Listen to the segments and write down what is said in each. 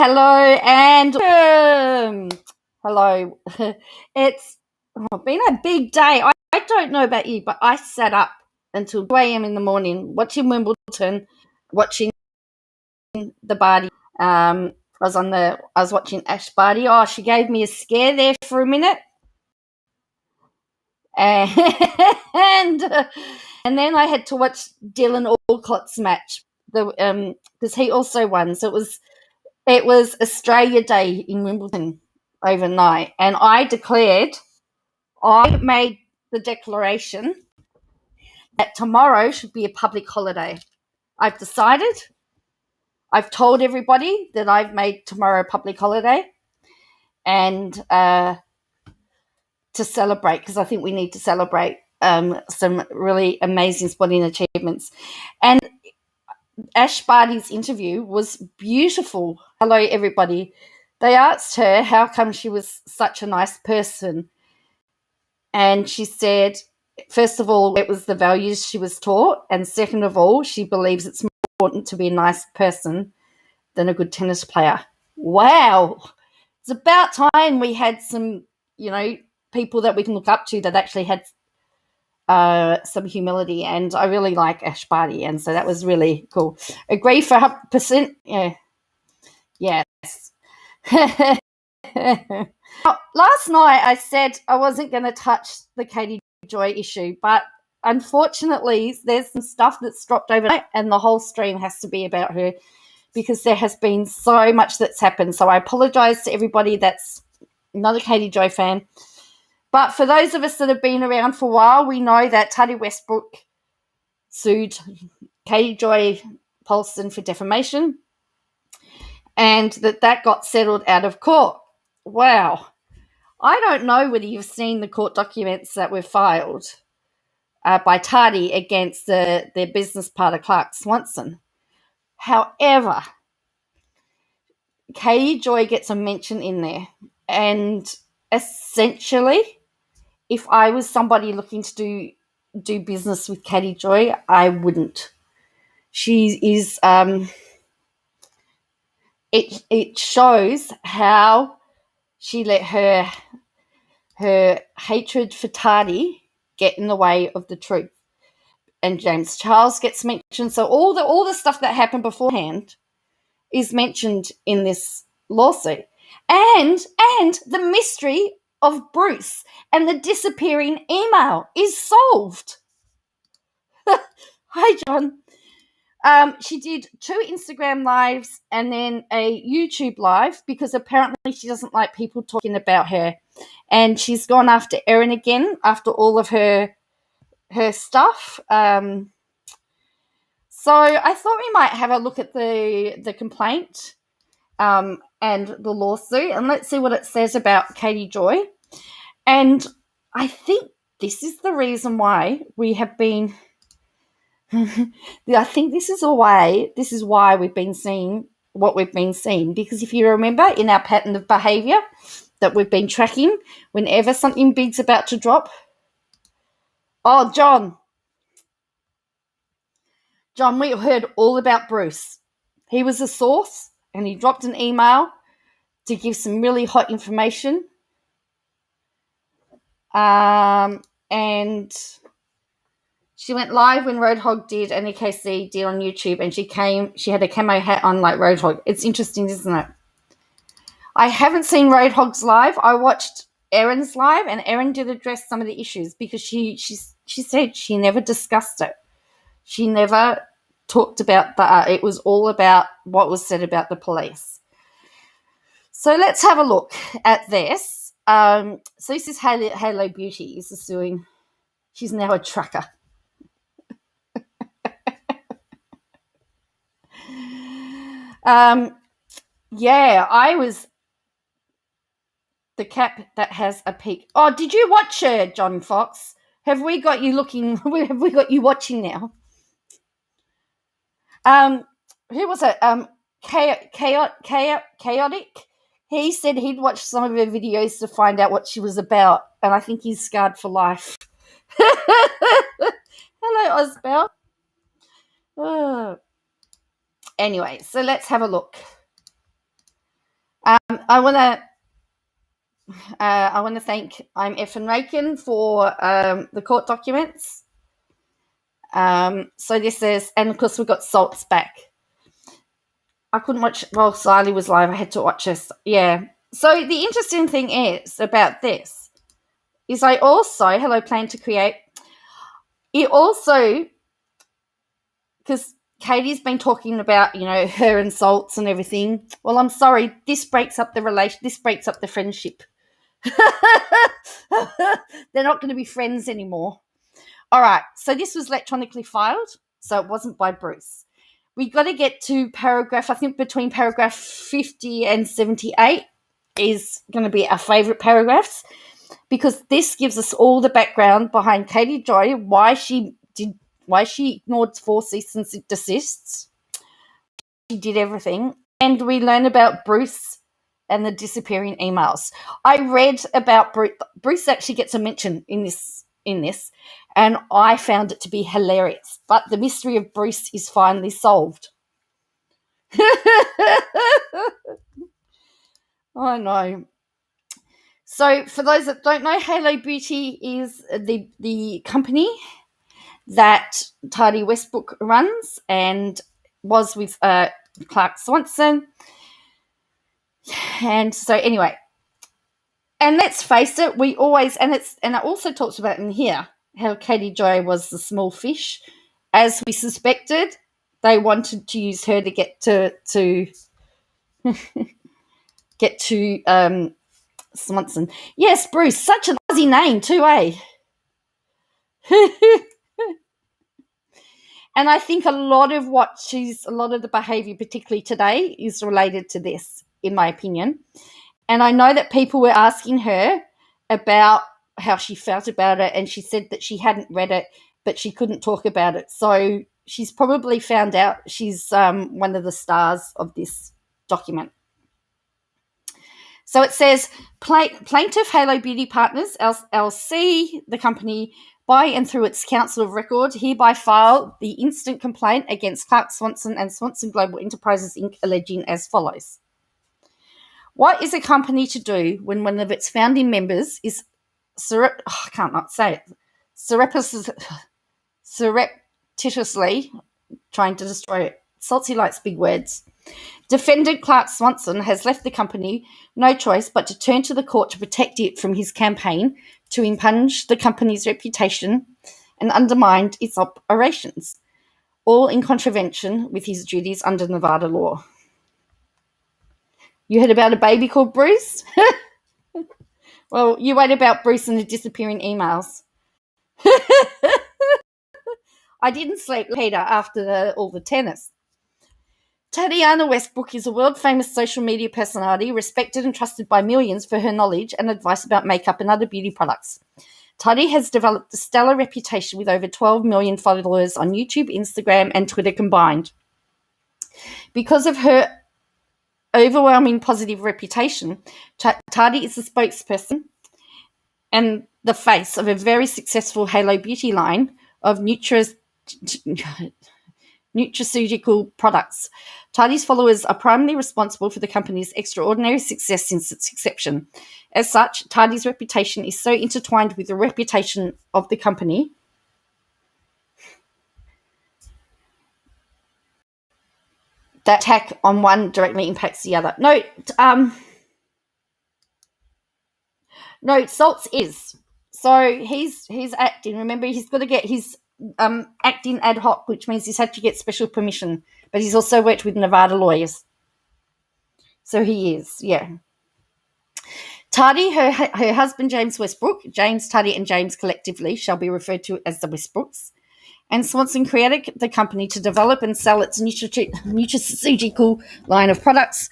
Hello and hello. It's been a big day. I don't know about you, but I sat up until 2 a.m. in the morning watching Wimbledon, watching the Barty. I was watching Ash Barty. Oh, she gave me a scare there for a minute, and and then I had to watch Dylan Alcott's match. Because he also won, so it was Australia Day in Wimbledon overnight, and I made the declaration that tomorrow should be a public holiday. I've decided, I've told everybody that I've made tomorrow a public holiday, and to celebrate, because I think we need to celebrate some really amazing sporting achievements. And Ash Barty's interview was beautiful. Hello, everybody. They asked her how come she was such a nice person. And she said, first of all, it was the values she was taught. And second of all, she believes it's more important to be a nice person than a good tennis player. Wow. It's about time we had some, people that we can look up to that actually had some humility. And I really like Ash Barty. And so that was really cool. Agree for 100%. Yeah. Yes. Last night I said I wasn't going to touch the Katie Joy issue, but unfortunately there's some stuff that's dropped overnight and the whole stream has to be about her because there has been so much that's happened. So I apologise to everybody that's not a Katie Joy fan. But for those of us that have been around for a while, we know that Tati Westbrook sued Katie Joy Polston for defamation and that got settled out of court. Wow. I don't know whether you've seen the court documents that were filed by Tati against their business partner, Clark Swanson. However, Katie Joy gets a mention in there. And essentially, if I was somebody looking to do business with Katie Joy, I wouldn't. She is... it shows how she let her hatred for Tati get in the way of the truth. And James Charles gets mentioned. So all the stuff that happened beforehand is mentioned in this lawsuit. And the mystery of Bruce and the disappearing email is solved. Hi, John. She did 2 Instagram lives and then a YouTube live because apparently she doesn't like people talking about her. And she's gone after Erin again after all of her stuff. So I thought we might have a look at the complaint and the lawsuit, and let's see what it says about Katie Joy. And I think this is the reason why we have been... I think this is why we've been seeing what we've been seeing. Because if you remember in our pattern of behaviour that we've been tracking, whenever something big's about to drop... Oh, John, we heard all about Bruce. He was a source and he dropped an email to give some really hot information. And she went live when Roadhog did and EKC did on YouTube, and she had a camo hat on like Roadhog. It's interesting, isn't it? I haven't seen Roadhog's live. I watched Erin's live, and Erin did address some of the issues because she said she never discussed it. She never talked about that. It was all about what was said about the police. So let's have a look at this. So this is Halo Beauty is suing. She's now a trucker. Yeah, I was the cap that has a peak. Oh, did you watch her, John Fox? Have we got you looking? Have we got you watching now? Who was it? Chaotic. He said he'd watched some of her videos to find out what she was about, and I think he's scarred for life. Hello, Osbel. Oh. Anyway, so let's have a look. I want to thank I'm Effin Rakin for the court documents. So this is, and of course we've got Salt's back. I couldn't watch while Siley was live. I had to watch this. Yeah. So the interesting thing is about this is I also, hello, plan to create. It also, because Katie's been talking about, her and Salts and everything. Well, I'm sorry. This breaks up the relation. This breaks up the friendship. They're not going to be friends anymore. All right. So this was electronically filed. So it wasn't by Bruce. We got to get to paragraph, I think between paragraph 50 and 78 is going to be our favourite paragraphs, because this gives us all the background behind Katie Joy, why she ignored 4 cease and desists. She did everything. And we learn about Bruce and the disappearing emails. I read about Bruce. Bruce actually gets a mention in this, and I found it to be hilarious. But the mystery of Bruce is finally solved. I know. So for those that don't know, Halo Beauty is the company that Tati Westbrook runs and was with Clark Swanson. And so anyway, and let's face it, we always, and it also talks about in here how Katie Joy was the small fish. As we suspected, they wanted to use her to get to get to Swanson. Yes, Bruce, such an Aussie name too, eh? And I think a lot of the behaviour, particularly today, is related to this, in my opinion. And I know that people were asking her about how she felt about it, and she said that she hadn't read it, but she couldn't talk about it. So she's probably found out she's one of the stars of this document. So it says, Plaintiff Halo Beauty Partners, LC, the company, by and through its Council of Record, hereby file the instant complaint against Clark Swanson and Swanson Global Enterprises, Inc., alleging as follows. What is a company to do when one of its founding members is surreptitiously trying to destroy it? Salty likes big words. Defendant Clark Swanson has left the company no choice but to turn to the court to protect it from his campaign to impugn the company's reputation and undermine its operations, all in contravention with his duties under Nevada law. You heard about a baby called Bruce? Well, you read about Bruce and the disappearing emails. I didn't sleep, Peter, after all the tennis. Tatiana Westbrook is a world-famous social media personality, respected and trusted by millions for her knowledge and advice about makeup and other beauty products. Tati has developed a stellar reputation with over 12 million followers on YouTube, Instagram, and Twitter combined. Because of her overwhelming positive reputation, Tati is the spokesperson and the face of a very successful Halo Beauty line of nutraceutical products. Tati's followers are primarily responsible for the company's extraordinary success since its inception. As such, Tati's reputation is so intertwined with the reputation of the company that attack on one directly impacts the other. No, Salts is. So he's acting. Remember, he's got to get his acting ad hoc, which means he's had to get special permission. But he's also worked with Nevada lawyers. So he is, yeah. Tati, her husband, James Westbrook, James, Tati, and James collectively shall be referred to as the Westbrooks, and Swanson created the company to develop and sell its nutraceutical line of products.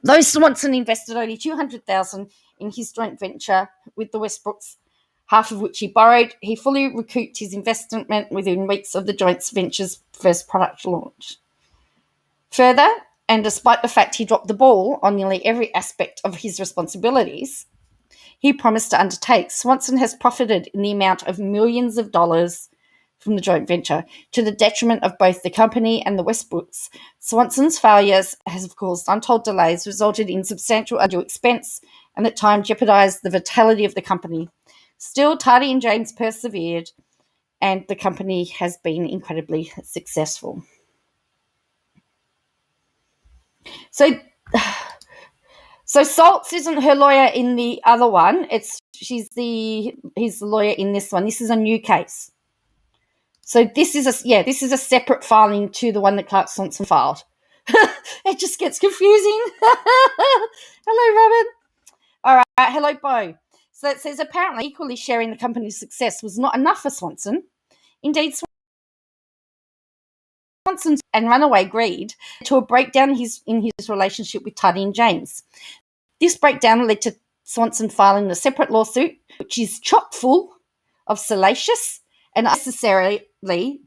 Though Swanson invested only $200,000 in his joint venture with the Westbrooks, half of which he borrowed, he fully recouped his investment within weeks of the joint venture's first product launch. Further, and despite the fact he dropped the ball on nearly every aspect of his responsibilities he promised to undertake, Swanson has profited in the amount of millions of dollars from the joint venture, to the detriment of both the company and the Westbrooks. Swanson's failures has caused untold delays, resulted in substantial undue expense, and at times jeopardised the vitality of the company. Still, Tati and James persevered, and the company has been incredibly successful. So Saltz isn't her lawyer in the other one. He's the lawyer in this one. This is a new case. So this is a separate filing to the one that Clark Swanson filed. It just gets confusing. Hello, Robin. All right, hello, Bo. So it says apparently equally sharing the company's success was not enough for Swanson. Indeed, Swanson's and runaway greed to a breakdown in his relationship with Tati and James. This breakdown led to Swanson filing a separate lawsuit, which is chock full of salacious and unnecessarily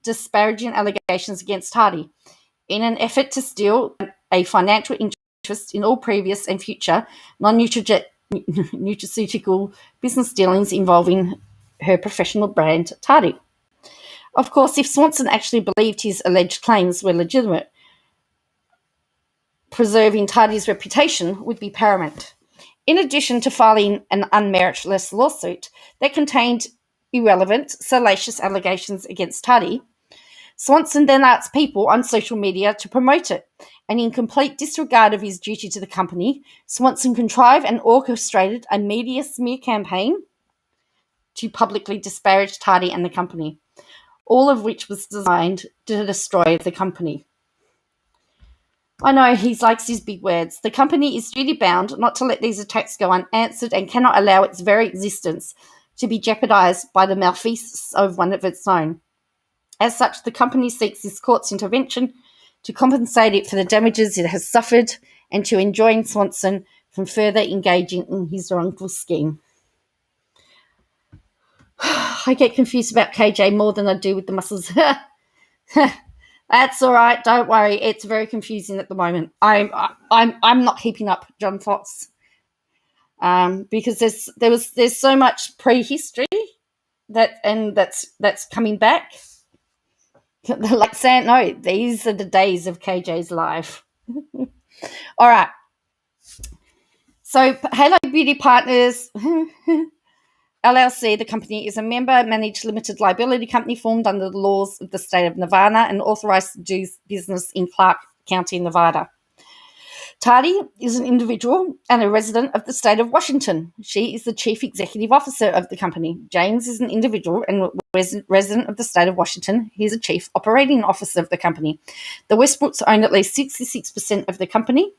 disparaging allegations against Tati, in an effort to steal a financial interest in all previous and future non-nutraceutical business dealings involving her professional brand, Tati. Of course, if Swanson actually believed his alleged claims were legitimate, preserving Tati's reputation would be paramount. In addition to filing an unmeritless lawsuit that contained irrelevant, salacious allegations against Tati, Swanson then asked people on social media to promote it, and in complete disregard of his duty to the company, Swanson contrived and orchestrated a media smear campaign to publicly disparage Tati and the company, all of which was designed to destroy the company. I know, he likes his big words. The company is duty-bound not to let these attacks go unanswered and cannot allow its very existence to be jeopardised by the malfeasance of one of its own. As such, the company seeks this court's intervention to compensate it for the damages it has suffered and to enjoin Swanson from further engaging in his wrongful scheme. I get confused about KJ more than I do with the muscles. That's all right. Don't worry. It's very confusing at the moment. I'm not keeping up, John Fox, because there's so much prehistory that's coming back. Like saying, no, these are the days of KJ's life. All right. So, Halo Beauty Partners LLC, the company, is a member-managed limited liability company formed under the laws of the state of Nevada and authorized to do business in Clark County, Nevada. Tati is an individual and a resident of the state of Washington. She is the chief executive officer of the company. James is an individual and resident of the state of Washington. He is a chief operating officer of the company. The Westbrooks own at least 66% of the company.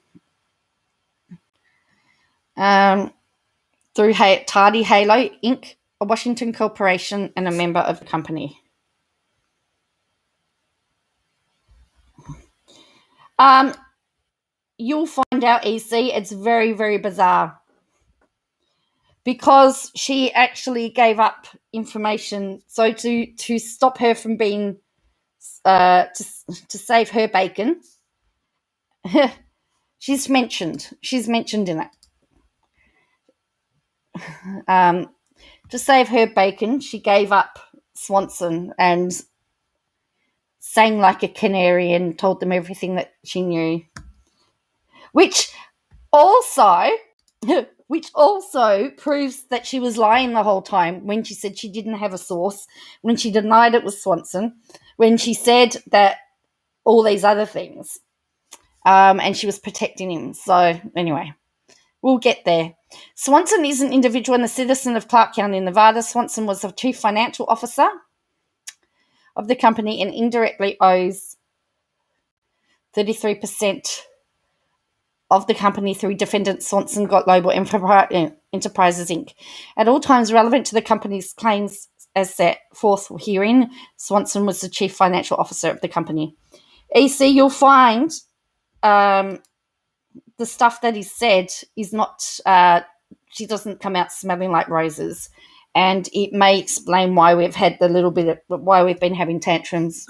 Through Tati Halo Inc., a Washington corporation, and a member of the company. You'll find out, EC, it's very, very bizarre. Because she actually gave up information, so to stop her from being, to save her bacon, she's mentioned in it. To save her bacon, she gave up Swanson and sang like a canary and told them everything that she knew. Which also proves that she was lying the whole time when she said she didn't have a source, when she denied it was Swanson, when she said that all these other things, and she was protecting him. So anyway, we'll get there. Swanson is an individual and a citizen of Clark County, Nevada. Swanson was the chief financial officer of the company and indirectly owes 33% of the company through defendant Swanson Global Enterprises, Inc. At all times relevant to the company's claims as set forth herein, Swanson was the chief financial officer of the company. EC, you'll find the stuff that is said is not, she doesn't come out smelling like roses. And it may explain why we've had why we've been having tantrums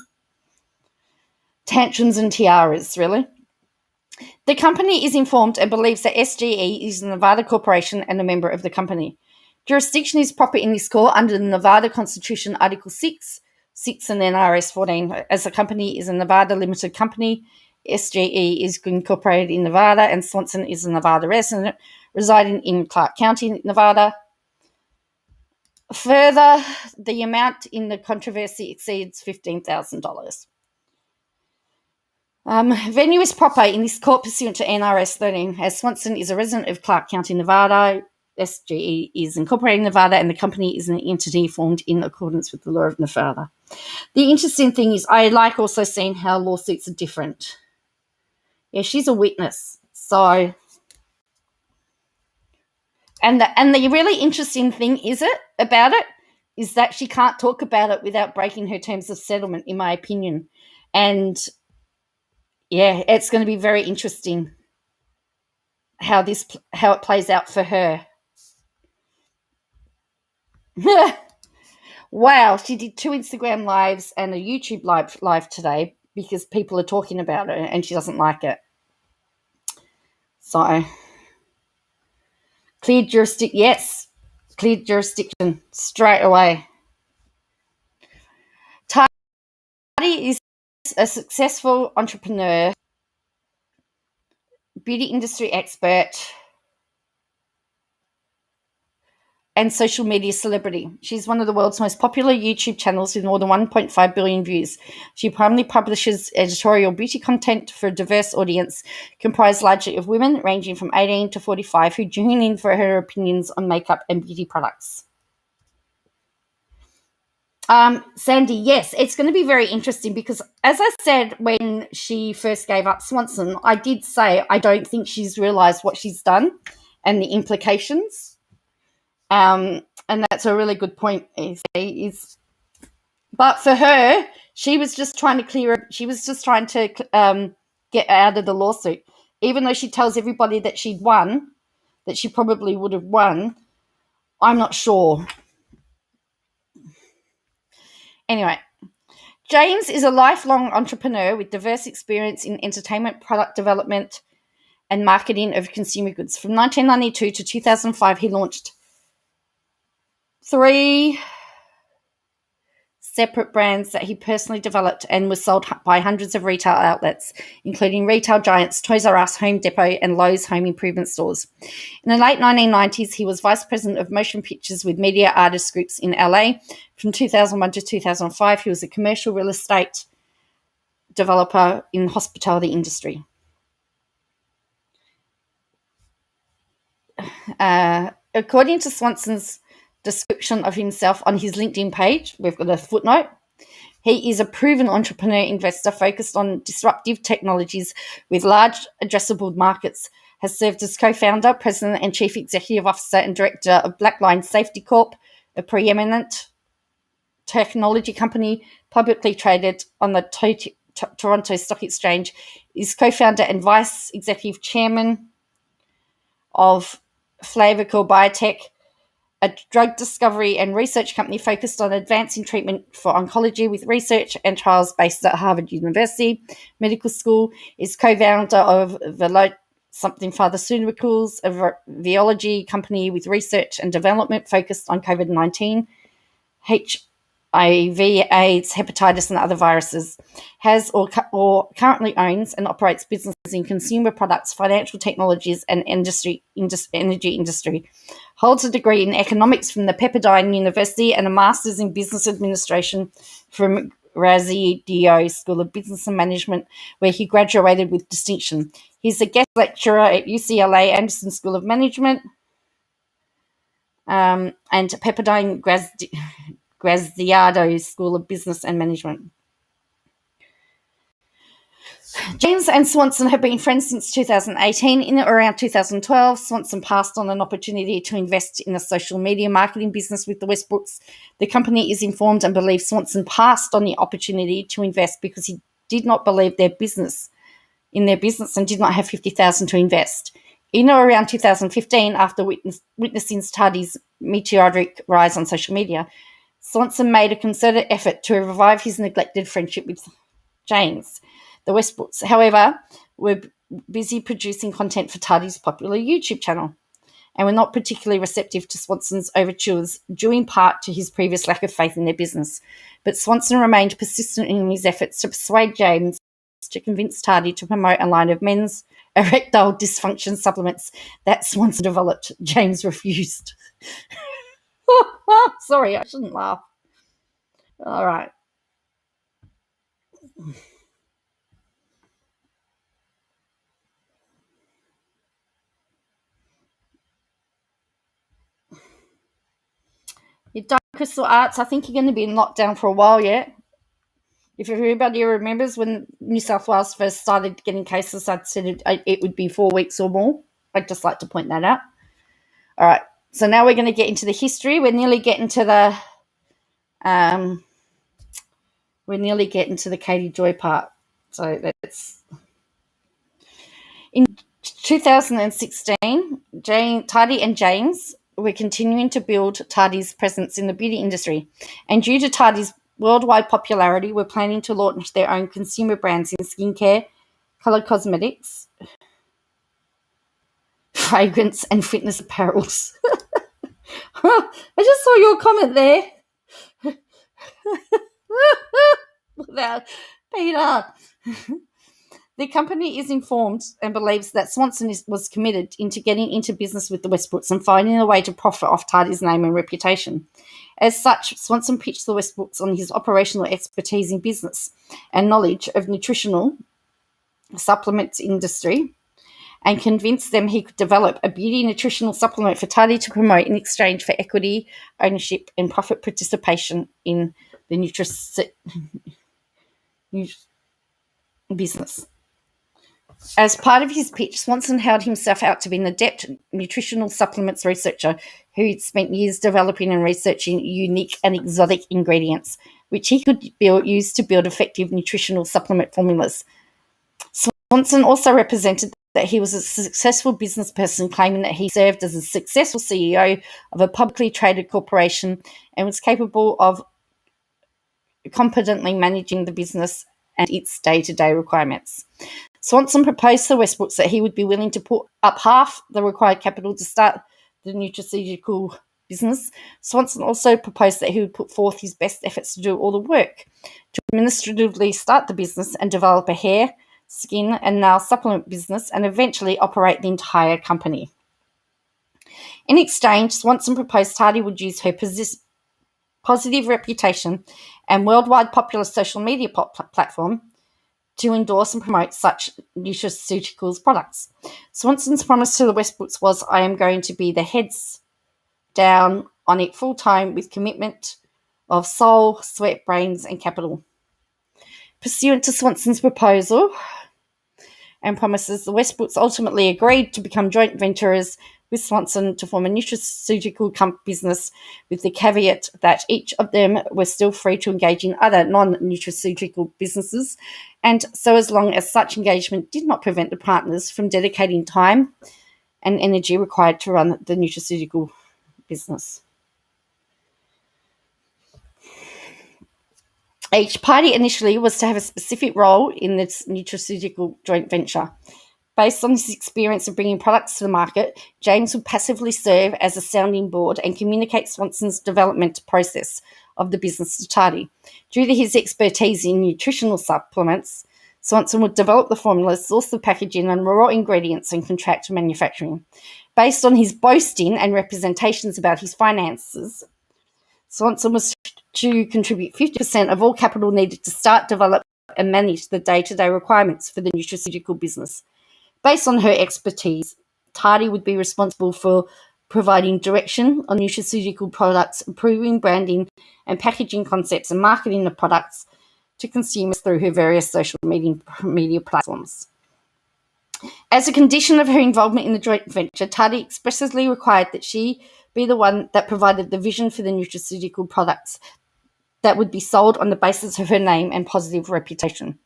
and tiaras, really. The company is informed and believes that SGE is a Nevada corporation and a member of the company. Jurisdiction is proper in this court under the Nevada Constitution, Article 6, 6 and then RS14. As the company is a Nevada limited company, SGE is incorporated in Nevada, and Swanson is a Nevada resident residing in Clark County, Nevada. Further, the amount in the controversy exceeds $15,000. Venue is proper in this court pursuant to NRS 13, as Swanson is a resident of Clark County, Nevada. SGE is incorporated in Nevada, and the company is an entity formed in accordance with the law of Nevada. The interesting thing is I like also seeing how lawsuits are different. Yeah, she's a witness. So, and the really interesting thing about it is that she can't talk about it without breaking her terms of settlement, in my opinion. And yeah, it's going to be very interesting how it plays out for her. Wow, she did 2 Instagram lives and a YouTube live today because people are talking about it and she doesn't like it. So, cleared jurisdiction, yes, cleared jurisdiction straight away. Tati is a successful entrepreneur, beauty industry expert, and social media celebrity. She's one of the world's most popular YouTube channels with more than 1.5 billion views. She primarily publishes editorial beauty content for a diverse audience, comprised largely of women ranging from 18 to 45 who tune in for her opinions on makeup and beauty products. Sandy, yes, it's going to be very interesting because, as I said when she first gave up Swanson, I did say I don't think she's realised what she's done and the implications. And that's a really good point. But for her, she was just trying to get out of the lawsuit, even though she tells everybody that she'd won, that she probably would have won. I'm not sure. Anyway, James is a lifelong entrepreneur with diverse experience in entertainment, product development, and marketing of consumer goods. From 1992 to 2005, he launched 3 separate brands that he personally developed and was sold by hundreds of retail outlets, including retail giants Toys R Us, Home Depot, and Lowe's home improvement stores. In the late 1990s, he was vice president of motion pictures with Media Artists Groups in LA. From 2001 to 2005, he was a commercial real estate developer in the hospitality industry. According to Swanson's description of himself on his LinkedIn page, we've got a footnote. He is a proven entrepreneur investor focused on disruptive technologies with large addressable markets, has served as co-founder, president, and chief executive officer and director of Blackline Safety Corp, a preeminent technology company publicly traded on the Toronto Stock Exchange, is co-founder and vice executive chairman of Flavical Biotech, a drug discovery and research company focused on advancing treatment for oncology with research and trials based at Harvard University Medical School, is co-founder of Something Pharmaceuticals, a virology company with research and development focused on COVID-19, HIV, AIDS, hepatitis, and other viruses, has or currently owns and operates businesses in consumer products, financial technologies, and energy industry. Holds a degree in economics from the Pepperdine University and a master's in business administration from Graziadio School of Business and Management, where he graduated with distinction. He's a guest lecturer at UCLA Anderson School of Management and Pepperdine Graziadio School of Business and Management. James and Swanson have been friends since 2018. In or around 2012, Swanson passed on an opportunity to invest in a social media marketing business with the Westbrooks. The company is informed and believes Swanson passed on the opportunity to invest because he did not believe in their business and did not have $50,000 to invest. In or around 2015, after witnessing Tati's meteoric rise on social media, Swanson made a concerted effort to revive his neglected friendship with James. The Westbrooks, however, were busy producing content for Tati's popular YouTube channel. and were not particularly receptive to Swanson's overtures, due in part to his previous lack of faith in their business. But Swanson remained persistent in his efforts to persuade James to convince Tati to promote a line of men's erectile dysfunction supplements that Swanson developed. James refused. Sorry, I shouldn't laugh. All right. You've done Crystal Arts. I think you're going to be in lockdown for a while yet. If everybody remembers when New South Wales first started getting cases, I'd said it would be 4 weeks or more. I'd just like to point that out. All right. So now we're going to get into the history. We're nearly getting to the Katie Joy part. So that's in 2016. Tati and James were continuing to build Tati's presence in the beauty industry, and due to Tati's worldwide popularity, were planning to launch their own consumer brands in skincare, color cosmetics, fragrance, and fitness apparels. I just saw your comment there. Without Peter. The company is informed and believes that Swanson was committed into getting into business with the Westbrooks and finding a way to profit off Tati's name and reputation. As such, Swanson pitched the Westbrooks on his operational expertise in business and knowledge of nutritional supplements industry, and convinced them he could develop a beauty nutritional supplement for Tati to promote in exchange for equity, ownership, and profit participation in the business. As part of his pitch, Swanson held himself out to be an adept nutritional supplements researcher who had spent years developing and researching unique and exotic ingredients, which he could use to build effective nutritional supplement formulas. Swanson also represented that he was a successful business person, claiming that he served as a successful CEO of a publicly traded corporation and was capable of competently managing the business and its day-to-day requirements. Swanson proposed to Westbrooks that he would be willing to put up half the required capital to start the nutraceutical business. Swanson also proposed that he would put forth his best efforts to do all the work, to administratively start the business and develop a hair, skin, and nail supplement business, and eventually operate the entire company. In exchange, Swanson proposed Tati would use her positive reputation and worldwide popular social media platform to endorse and promote such nutraceuticals products. Swanson's promise to the Westbrooks was, "I am going to be the heads down on it full time with commitment of soul, sweat, brains, and capital." Pursuant to Swanson's proposal and promises, the Westbrooks ultimately agreed to become joint venturers with Swanson to form a nutraceutical business, with the caveat that each of them were still free to engage in other non-nutraceutical businesses, and so as long as such engagement did not prevent the partners from dedicating time and energy required to run the nutraceutical business. Each party initially was to have a specific role in this nutraceutical joint venture. Based on his experience of bringing products to the market, James would passively serve as a sounding board and communicate Swanson's development process of the business to Tati. Due to his expertise in nutritional supplements, Swanson would develop the formulas, source the packaging and raw ingredients, and contract manufacturing. Based on his boasting and representations about his finances, Swanson was to contribute 50% of all capital needed to start, develop, and manage the day-to-day requirements for the nutraceutical business. Based on her expertise, Tati would be responsible for providing direction on nutraceutical products, improving branding and packaging concepts, and marketing the products to consumers through her various social media platforms. As a condition of her involvement in the joint venture, Tati expressly required that she be the one that provided the vision for the nutraceutical products that would be sold on the basis of her name and positive reputation.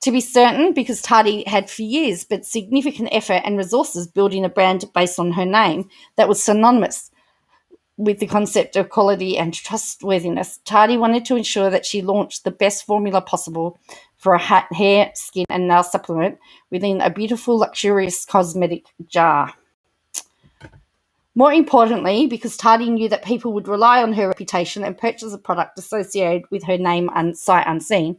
To be certain, because Tati had for years spent significant effort and resources building a brand based on her name that was synonymous with the concept of quality and trustworthiness, Tati wanted to ensure that she launched the best formula possible for a hair, skin, and nail supplement within a beautiful, luxurious cosmetic jar. More importantly, because Tati knew that people would rely on her reputation and purchase a product associated with her name and sight unseen,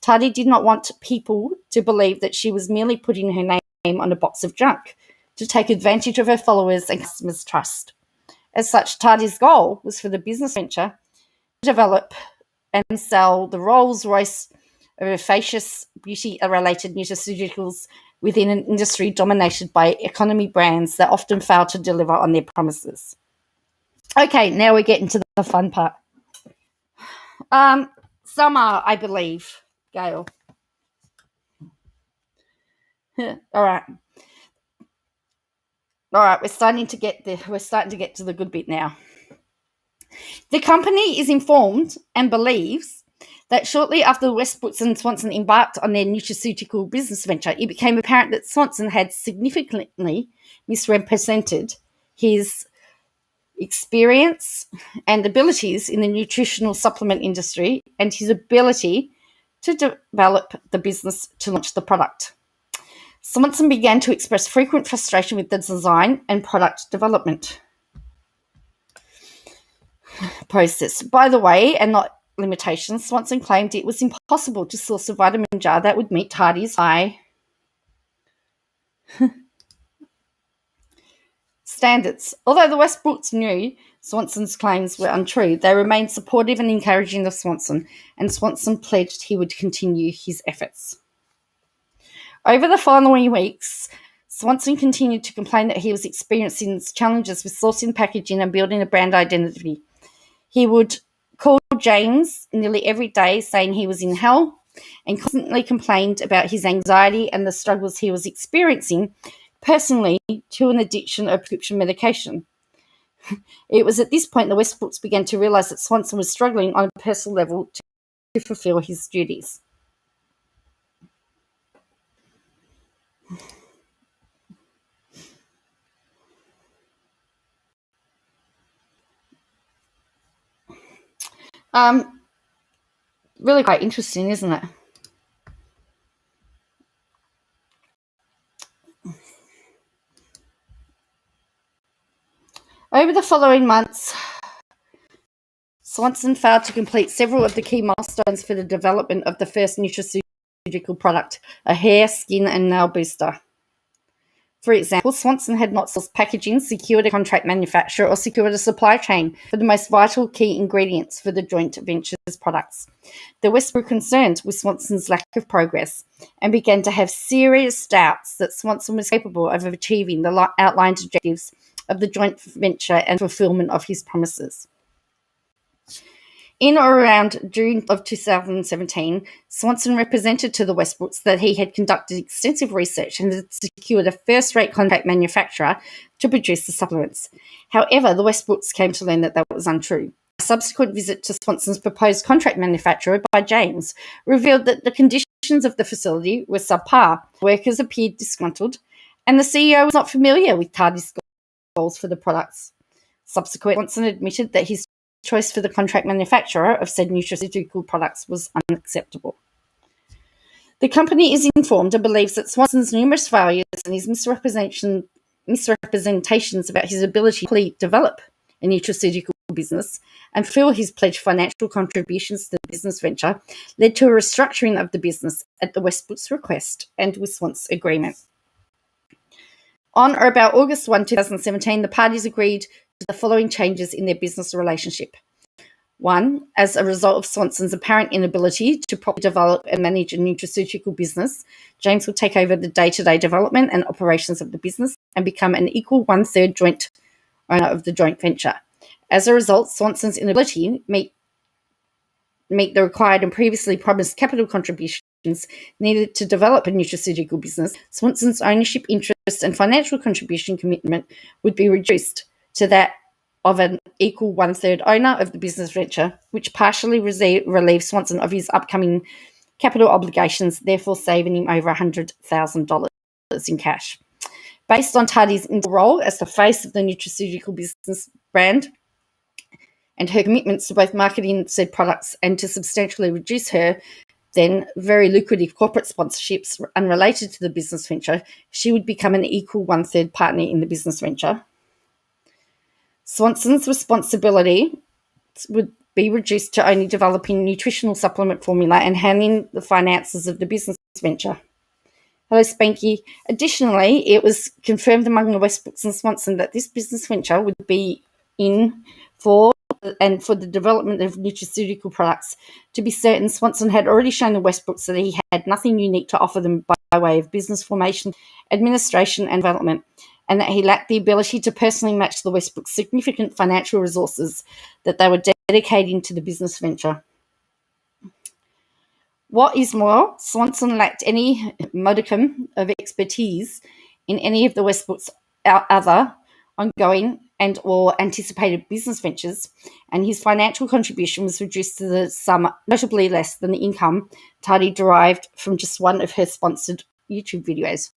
Tati did not want people to believe that she was merely putting her name on a box of junk to take advantage of her followers and customers' trust. As such, Tati's goal was for the business venture to develop and sell the Rolls-Royce of facious beauty-related nutraceuticals within an industry dominated by economy brands that often fail to deliver on their promises. Okay, now we get into the fun part. Summer, I believe, Gail. All right, we're starting to get to the good bit now. The company is informed and believes that shortly after Westbrooks and Swanson embarked on their nutraceutical business venture, it became apparent that Swanson had significantly misrepresented his experience and abilities in the nutritional supplement industry and his ability to develop the business to launch the product. Swanson began to express frequent frustration with the design and product development process. By the way, and not limitations, Swanson claimed it was impossible to source a vitamin jar that would meet Tati's high standards. Although the Westbrooks knew Swanson's claims were untrue, they remained supportive and encouraging of Swanson, and Swanson pledged he would continue his efforts. Over the following weeks, Swanson continued to complain that he was experiencing challenges with sourcing, packaging, and building a brand identity. He would call James nearly every day saying he was in hell and constantly complained about his anxiety and the struggles he was experiencing personally to an addiction of prescription medication. It was at this point the Westbrooks began to realise that Swanson was struggling on a personal level to fulfil his duties. Really quite interesting, isn't it? Over the following months, Swanson failed to complete several of the key milestones for the development of the first nutraceutical product, a hair, skin, and nail booster. For example, Swanson had not sourced packaging, secured a contract manufacturer, or secured a supply chain for the most vital key ingredients for the joint venture's products. The West were concerned with Swanson's lack of progress and began to have serious doubts that Swanson was capable of achieving the outlined objectives of the joint venture and fulfillment of his promises. In or around June of 2017, Swanson represented to the Westbrooks that he had conducted extensive research and had secured a first-rate contract manufacturer to produce the supplements. However, the Westbrooks came to learn that that was untrue. A subsequent visit to Swanson's proposed contract manufacturer by James revealed that the conditions of the facility were subpar. Workers appeared disgruntled, and the CEO was not familiar with Tati's goals for the products. Subsequently, Swanson admitted that his choice for the contract manufacturer of said nutraceutical products was unacceptable. The company is informed and believes that Swanson's numerous failures and his misrepresentations about his ability to develop a nutraceutical business and fulfill his pledged financial contributions to the business venture led to a restructuring of the business at the Westbrooks' request and with Swanson's agreement. On or about August 1, 2017, the parties agreed to the following changes in their business relationship. 1. As a result of Swanson's apparent inability to properly develop and manage a nutraceutical business, James will take over the day-to-day development and operations of the business and become an equal one-third joint owner of the joint venture. As a result, Swanson's inability to meet the required and previously promised capital contributions needed to develop a nutraceutical business, Swanson's ownership interest and financial contribution commitment would be reduced to that of an equal one-third owner of the business venture, which partially relieves Swanson of his upcoming capital obligations, therefore saving him over $100,000 in cash. Based on Tati's role as the face of the nutraceutical business brand and her commitments to both marketing said products and to substantially reduce her then very lucrative corporate sponsorships unrelated to the business venture, she would become an equal one-third partner in the business venture. Swanson's responsibility would be reduced to only developing nutritional supplement formula and handling the finances of the business venture. Hello, Spanky. Additionally, it was confirmed among the Westbrooks and Swanson that this business venture would be in for the development of nutraceutical products. To be certain, Swanson had already shown the Westbrooks that he had nothing unique to offer them by way of business formation, administration, and development, and that he lacked the ability to personally match the Westbrooks' significant financial resources that they were dedicating to the business venture. What is more, Swanson lacked any modicum of expertise in any of the Westbrooks' other ongoing and or anticipated business ventures, and his financial contribution was reduced to the sum notably less than the income Tati derived from just one of her sponsored YouTube videos.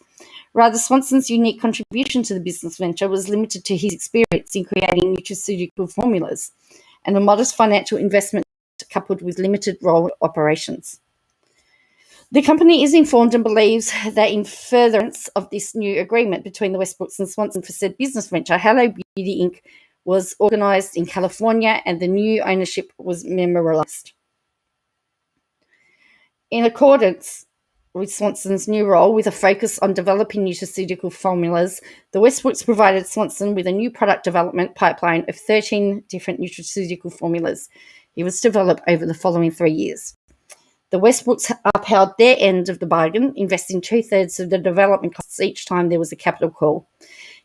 Rather, Swanson's unique contribution to the business venture was limited to his experience in creating nutraceutical formulas and a modest financial investment coupled with limited role operations. The company is informed and believes that in furtherance of this new agreement between the Westbrooks and Swanson for said business venture, Hello Beauty Inc. was organised in California and the new ownership was memorialised. In accordance with Swanson's new role, with a focus on developing nutraceutical formulas, the Westbrooks provided Swanson with a new product development pipeline of 13 different nutraceutical formulas he was to develop over the following 3 years. The Westbrooks upheld their end of the bargain, investing 2/3 of the development costs each time there was a capital call.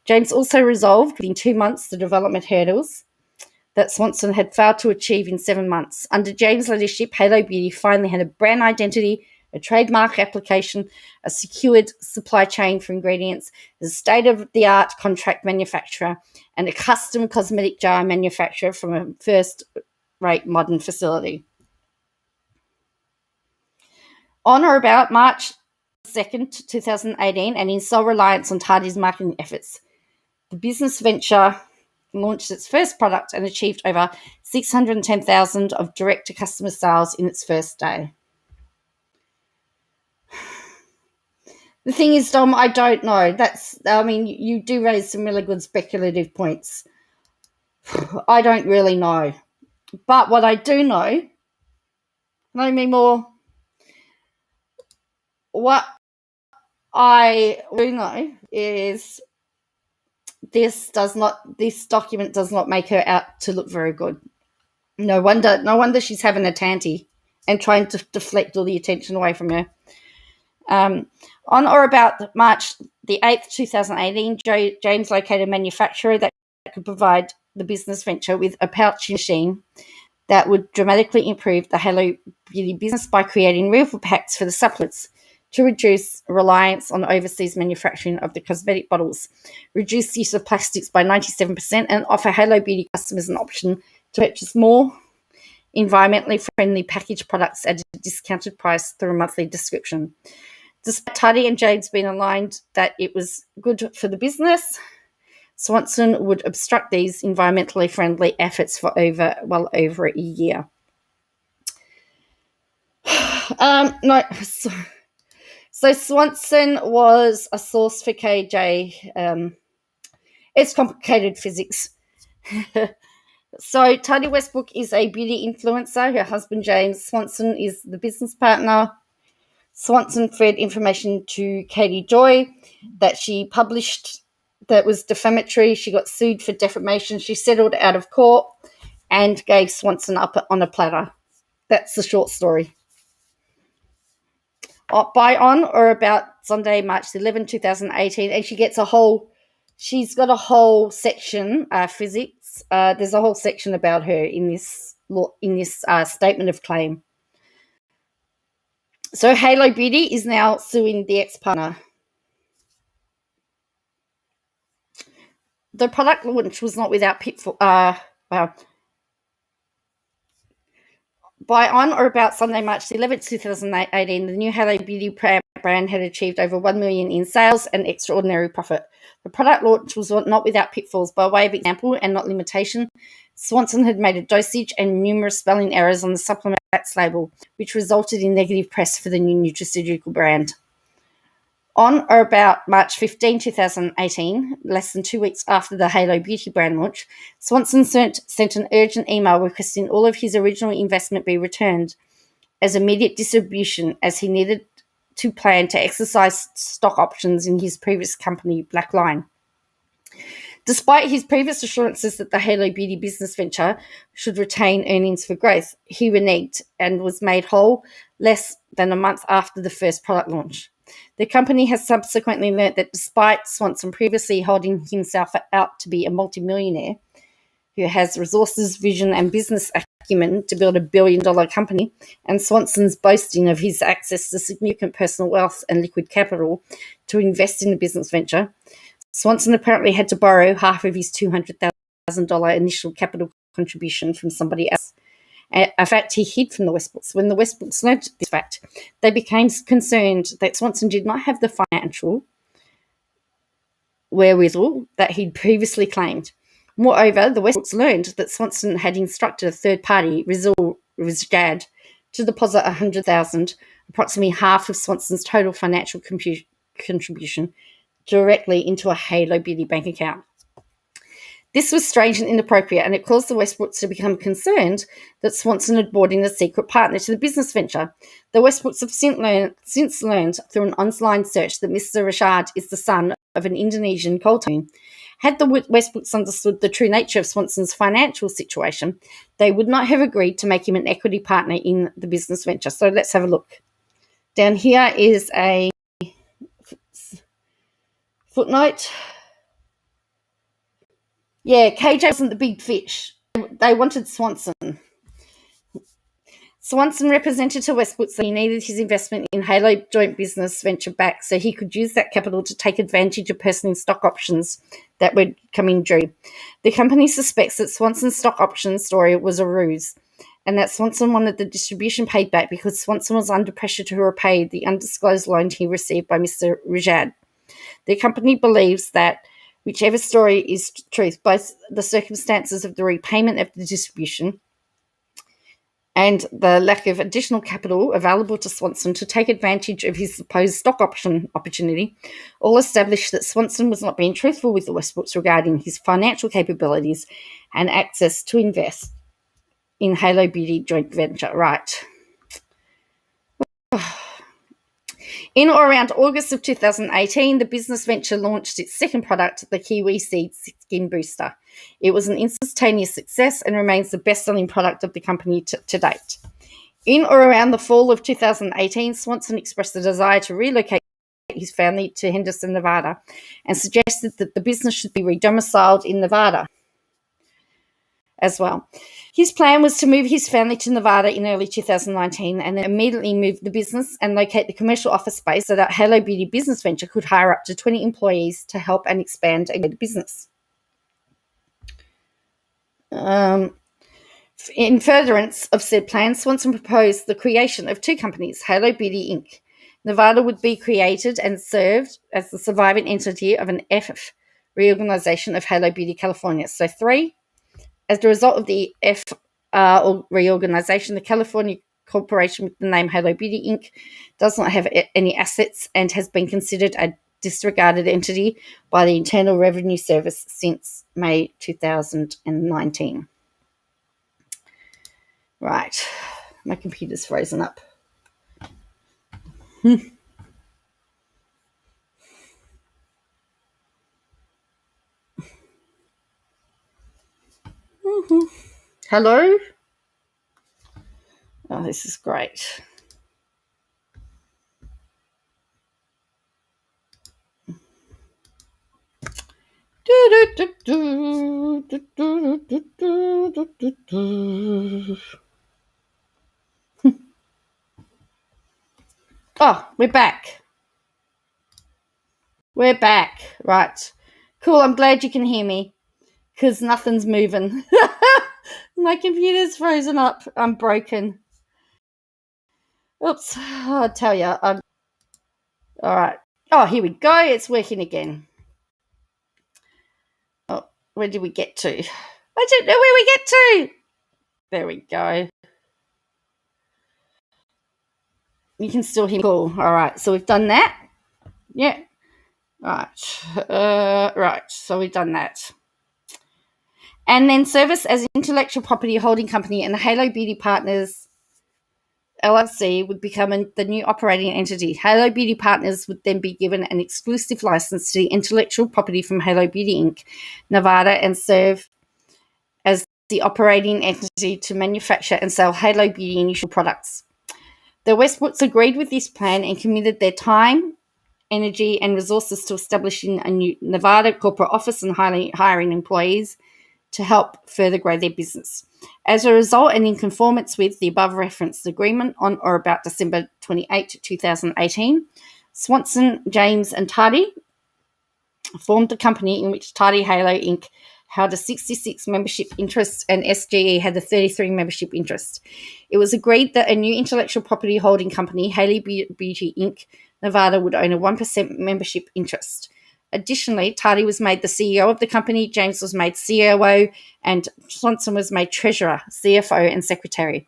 James also resolved within 2 months the development hurdles that Swanson had failed to achieve in 7 months. Under James' leadership, Halo Beauty finally had a brand identity, a trademark application, a secured supply chain for ingredients, a state-of-the-art contract manufacturer, and a custom cosmetic jar manufacturer from a first-rate modern facility. On or about March 2nd, 2018, and in sole reliance on Tati's marketing efforts, the business venture launched its first product and achieved over $610,000 of direct-to-customer sales in its first day. The thing is, Dom, I don't know. You do raise some really good speculative points. I don't really know. But what I do know, what I do know is this document does not make her out to look very good. No wonder she's having a tanty and trying to deflect all the attention away from her. On or about March the 8th, 2018, James located a manufacturer that could provide the business venture with a pouch machine that would dramatically improve the Hello Beauty business by creating refill packs for the supplements to reduce reliance on overseas manufacturing of the cosmetic bottles, reduce use of plastics by 97%, and offer Hello Beauty customers an option to purchase more environmentally friendly packaged products at a discounted price through a monthly subscription. Despite Tati and James being aligned that it was good for the business, Swanson would obstruct these environmentally friendly efforts for over a year. So Swanson was a source for KJ. It's complicated physics. So Tati Westbrook is a beauty influencer. Her husband, James Swanson, is the business partner. Swanson fed information to Katie Joy that she published that was defamatory. She got sued for defamation. She settled out of court and gave Swanson up on a platter. That's the short story. By on or about Sunday, March 11, 2018, and she's got a whole section, physics. There's a whole section about her in this statement of claim. So Halo Beauty is now suing the ex-partner. The product launch was not without pitfall. By on or about Sunday, March 11th, 2018, the new Hello Beauty brand had achieved over $1 million in sales and extraordinary profit. The product launch was not without pitfalls. By way of example and not limitation, Swanson had made a dosage and numerous spelling errors on the supplement label, which resulted in negative press for the new nutraceutical brand. On or about March 15, 2018, less than 2 weeks after the Halo Beauty brand launch, Swanson sent an urgent email requesting all of his original investment be returned as immediate distribution, as he needed to plan to exercise stock options in his previous company, Black Line. Despite his previous assurances that the Halo Beauty business venture should retain earnings for growth, he reneged and was made whole less than a month after the first product launch. The company has subsequently learnt that despite Swanson previously holding himself out to be a multimillionaire who has resources, vision, and business acumen to build a billion-dollar company, and Swanson's boasting of his access to significant personal wealth and liquid capital to invest in the business venture, Swanson apparently had to borrow half of his $200,000 initial capital contribution from somebody else, a fact he hid from the Westbrooks. When the Westbrooks learned this fact, they became concerned that Swanson did not have the financial wherewithal that he'd previously claimed. Moreover, the Westbrooks learned that Swanson had instructed a third party, Rizgad, to deposit $100,000, approximately half of Swanson's total financial contribution, directly into a Halo Beauty bank account. This was strange and inappropriate, and it caused the Westbrooks to become concerned that Swanson had brought in a secret partner to the business venture. The Westbrooks have since learned through an online search that Mr. Rashad is the son of an Indonesian coal tycoon. Had the Westbrooks understood the true nature of Swanson's financial situation, they would not have agreed to make him an equity partner in the business venture. So let's have a look. Down here is a footnote. Yeah, KJ wasn't the big fish. They wanted Swanson. Swanson represented to Westbrooks that he needed his investment in Halo joint business venture back so he could use that capital to take advantage of personal stock options that were coming due. The company suspects that Swanson's stock option story was a ruse and that Swanson wanted the distribution paid back because Swanson was under pressure to repay the undisclosed loan he received by Mr. Rajad. The company believes that whichever story is truth, both the circumstances of the repayment of the distribution and the lack of additional capital available to Swanson to take advantage of his supposed stock option opportunity all established that Swanson was not being truthful with the Westbrooks regarding his financial capabilities and access to invest in Halo Beauty joint venture. Right. In or around August of 2018, the business venture launched its second product, the Kiwi Seed Skin Booster. It was an instantaneous success and remains the best-selling product of the company to date. In or around the fall of 2018, Swanson expressed a desire to relocate his family to Henderson, Nevada, and suggested that the business should be redomiciled in Nevada as well. His plan was to move his family to Nevada in early 2019 and then immediately move the business and locate the commercial office space so that Halo Beauty business venture could hire up to 20 employees to help and expand the business. In furtherance of said plan, Swanson proposed the creation of two companies, Halo Beauty Inc. Nevada would be created and served as the surviving entity of an F reorganization of Halo Beauty California. So 3. As a result of the F reorganization, the California corporation with the name Halo Beauty Inc. does not have any assets and has been considered a disregarded entity by the Internal Revenue Service since May 2019. Right. My computer's frozen up. Hello? Oh, this is great. Oh, we're back. We're back. Right. Cool, I'm glad you can hear me because nothing's moving. My computer's frozen up. I'm broken. Oops. I'll tell you. All right. Oh, here we go. It's working again. Oh, where did we get to? I don't know where we get to. There we go. You can still hear me. Cool. All right. So we've done that. Yeah. Right. Right. So we've done that. And then service as an intellectual property holding company and the Halo Beauty Partners LLC would become the new operating entity. Halo Beauty Partners would then be given an exclusive license to the intellectual property from Halo Beauty Inc., Nevada, and serve as the operating entity to manufacture and sell Halo Beauty initial products. The Westbrooks agreed with this plan and committed their time, energy, and resources to establishing a new Nevada corporate office and hiring employees to help further grow their business. As a result, and in conformance with the above referenced agreement on or about December 28, 2018, Swanson, James, and Tati formed a company in which Tati Halo Inc. held a 66 membership interest and SGE had a 33 membership interest. It was agreed that a new intellectual property holding company, Haley Beauty Inc., Nevada, would own a 1% membership interest. Additionally, Tati was made the CEO of the company, James was made COO, and Swanson was made treasurer, CFO, and secretary.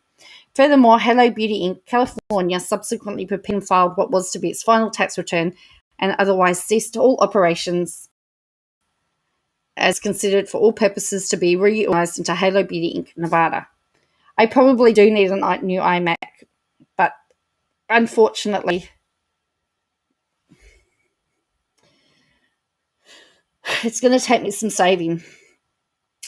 Furthermore, Hello Beauty Inc. California subsequently prepared and filed what was to be its final tax return and otherwise ceased all operations as considered for all purposes to be reorganized into Halo Beauty Inc. Nevada. I probably do need a new iMac, but unfortunately, it's going to take me some saving.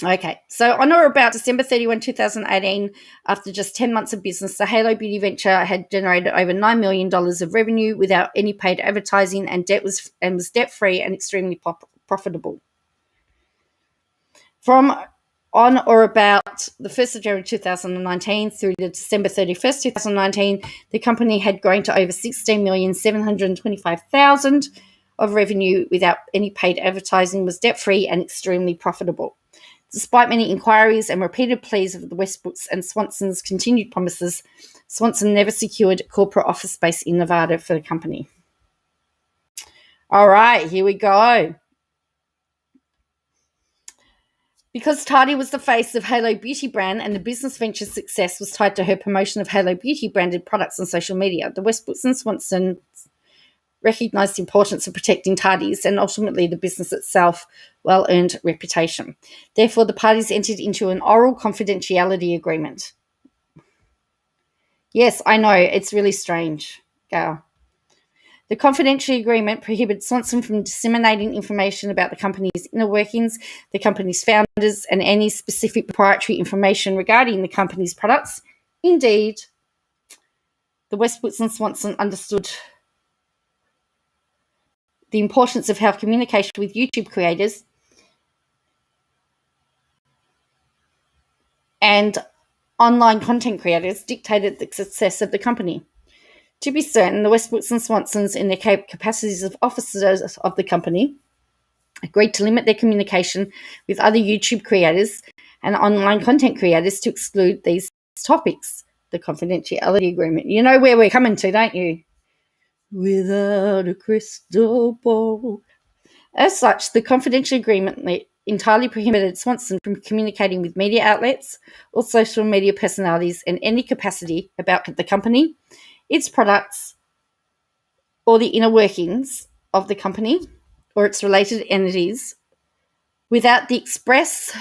Okay, so on or about December 31, 2018, after just 10 months of business, the Halo Beauty venture had generated over $9 million of revenue without any paid advertising and was debt-free and extremely profitable. From on or about the 1st of January 2019 through to December 31st, 2019, the company had grown to over $16,725,000 of revenue without any paid advertising, was debt-free and extremely profitable. Despite many inquiries and repeated pleas of the Westbrooks and Swanson's continued promises, Swanson never secured corporate office space in Nevada for the company. All right, here we go. Because Tati was the face of Halo Beauty brand and the business venture's success was tied to her promotion of Halo Beauty branded products on social media, the Westbrooks and Swanson recognised the importance of protecting Tati's and ultimately the business itself well-earned reputation. Therefore, the parties entered into an oral confidentiality agreement. Yes, I know, it's really strange, Gail. The confidentiality agreement prohibits Swanson from disseminating information about the company's inner workings, the company's founders, and any specific proprietary information regarding the company's products. Indeed, the Westbrooks and Swanson understood the importance of how communication with YouTube creators and online content creators dictated the success of the company. To be certain, the Westbrooks and Swansons, in their capacities of officers of the company, agreed to limit their communication with other YouTube creators and online content creators to exclude these topics. The confidentiality agreement. You know where we're coming to, don't you? Without a crystal ball. As such, the confidential agreement entirely prohibited Swanson from communicating with media outlets or social media personalities in any capacity about the company, its products, or the inner workings of the company or its related entities without the express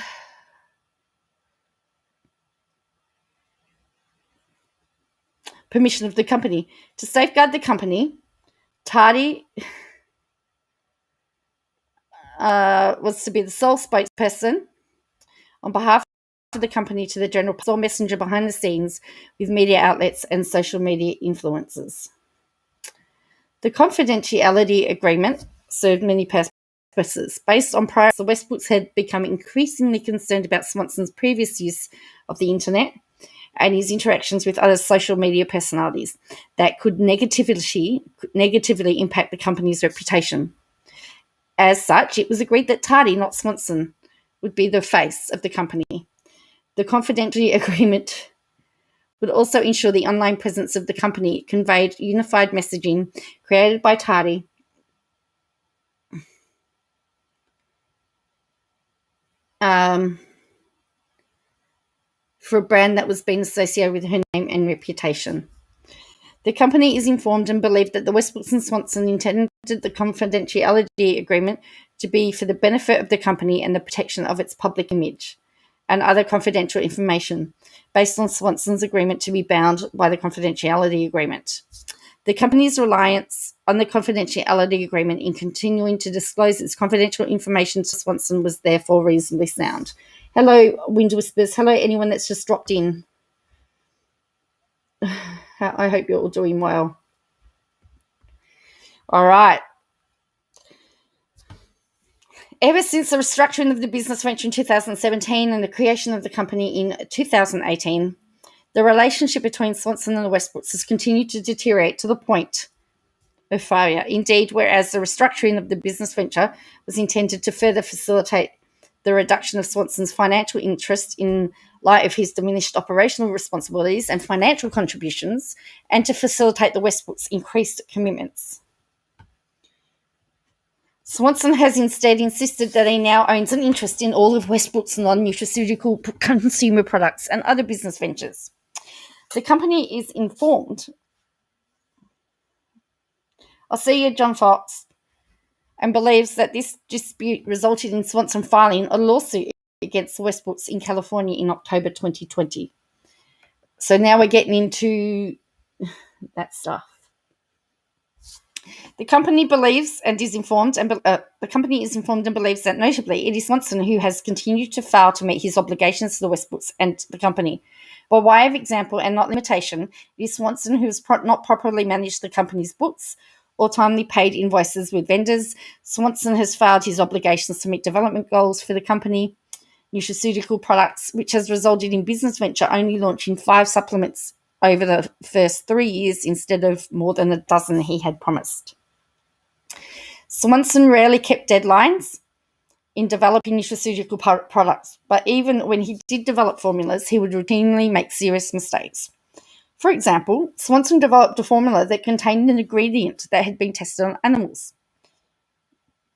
permission of the company. To safeguard the company, Tati was to be the sole spokesperson on behalf of the company to the general public or messenger behind the scenes with media outlets and social media influencers. The confidentiality agreement served many purposes. Based on prior, the Westbrooks had become increasingly concerned about Swanson's previous use of the internet and his interactions with other social media personalities that could negatively impact the company's reputation. As such, it was agreed that Tati, not Swanson, would be the face of the company. The confidentiality agreement would also ensure the online presence of the company conveyed unified messaging created by Tati for a brand that was being associated with her name and reputation. The company is informed and believed that the Westbrooks and Swanson intended the confidentiality agreement to be for the benefit of the company and the protection of its public image and other confidential information, based on Swanson's agreement to be bound by the confidentiality agreement. The company's reliance on the confidentiality agreement in continuing to disclose its confidential information to Swanson was therefore reasonably sound. Hello, Wind Whispers. Hello, anyone that's just dropped in. I hope you're all doing well. All right. Ever since the restructuring of the business venture in 2017 and the creation of the company in 2018, the relationship between Swanson and the Westbrooks has continued to deteriorate to the point of failure. Indeed, whereas the restructuring of the business venture was intended to further facilitate the reduction of Swanson's financial interest in light of his diminished operational responsibilities and financial contributions, and to facilitate the Westbrooks' increased commitments, Swanson has instead insisted that he now owns an interest in all of Westbrooks' non-nutraceutical consumer products and other business ventures. The company is informed. I'll see you, John Fox, and believes that this dispute resulted in Swanson filing a lawsuit against Westbrooks in California in October 2020. So now we're getting into that stuff. The company believes and is informed, and believes that notably it is Swanson who has continued to fail to meet his obligations to the Westbrooks and the company. By way of example and not limitation, it is Swanson who has not properly managed the company's books or timely paid invoices with vendors. Swanson has failed his obligations to meet development goals for the company, nutraceutical products, which has resulted in business venture only launching 5 supplements over the first 3 years instead of more than a dozen he had promised. Swanson rarely kept deadlines in developing nutraceutical products, but even when he did develop formulas, he would routinely make serious mistakes. For example, Swanson developed a formula that contained an ingredient that had been tested on animals.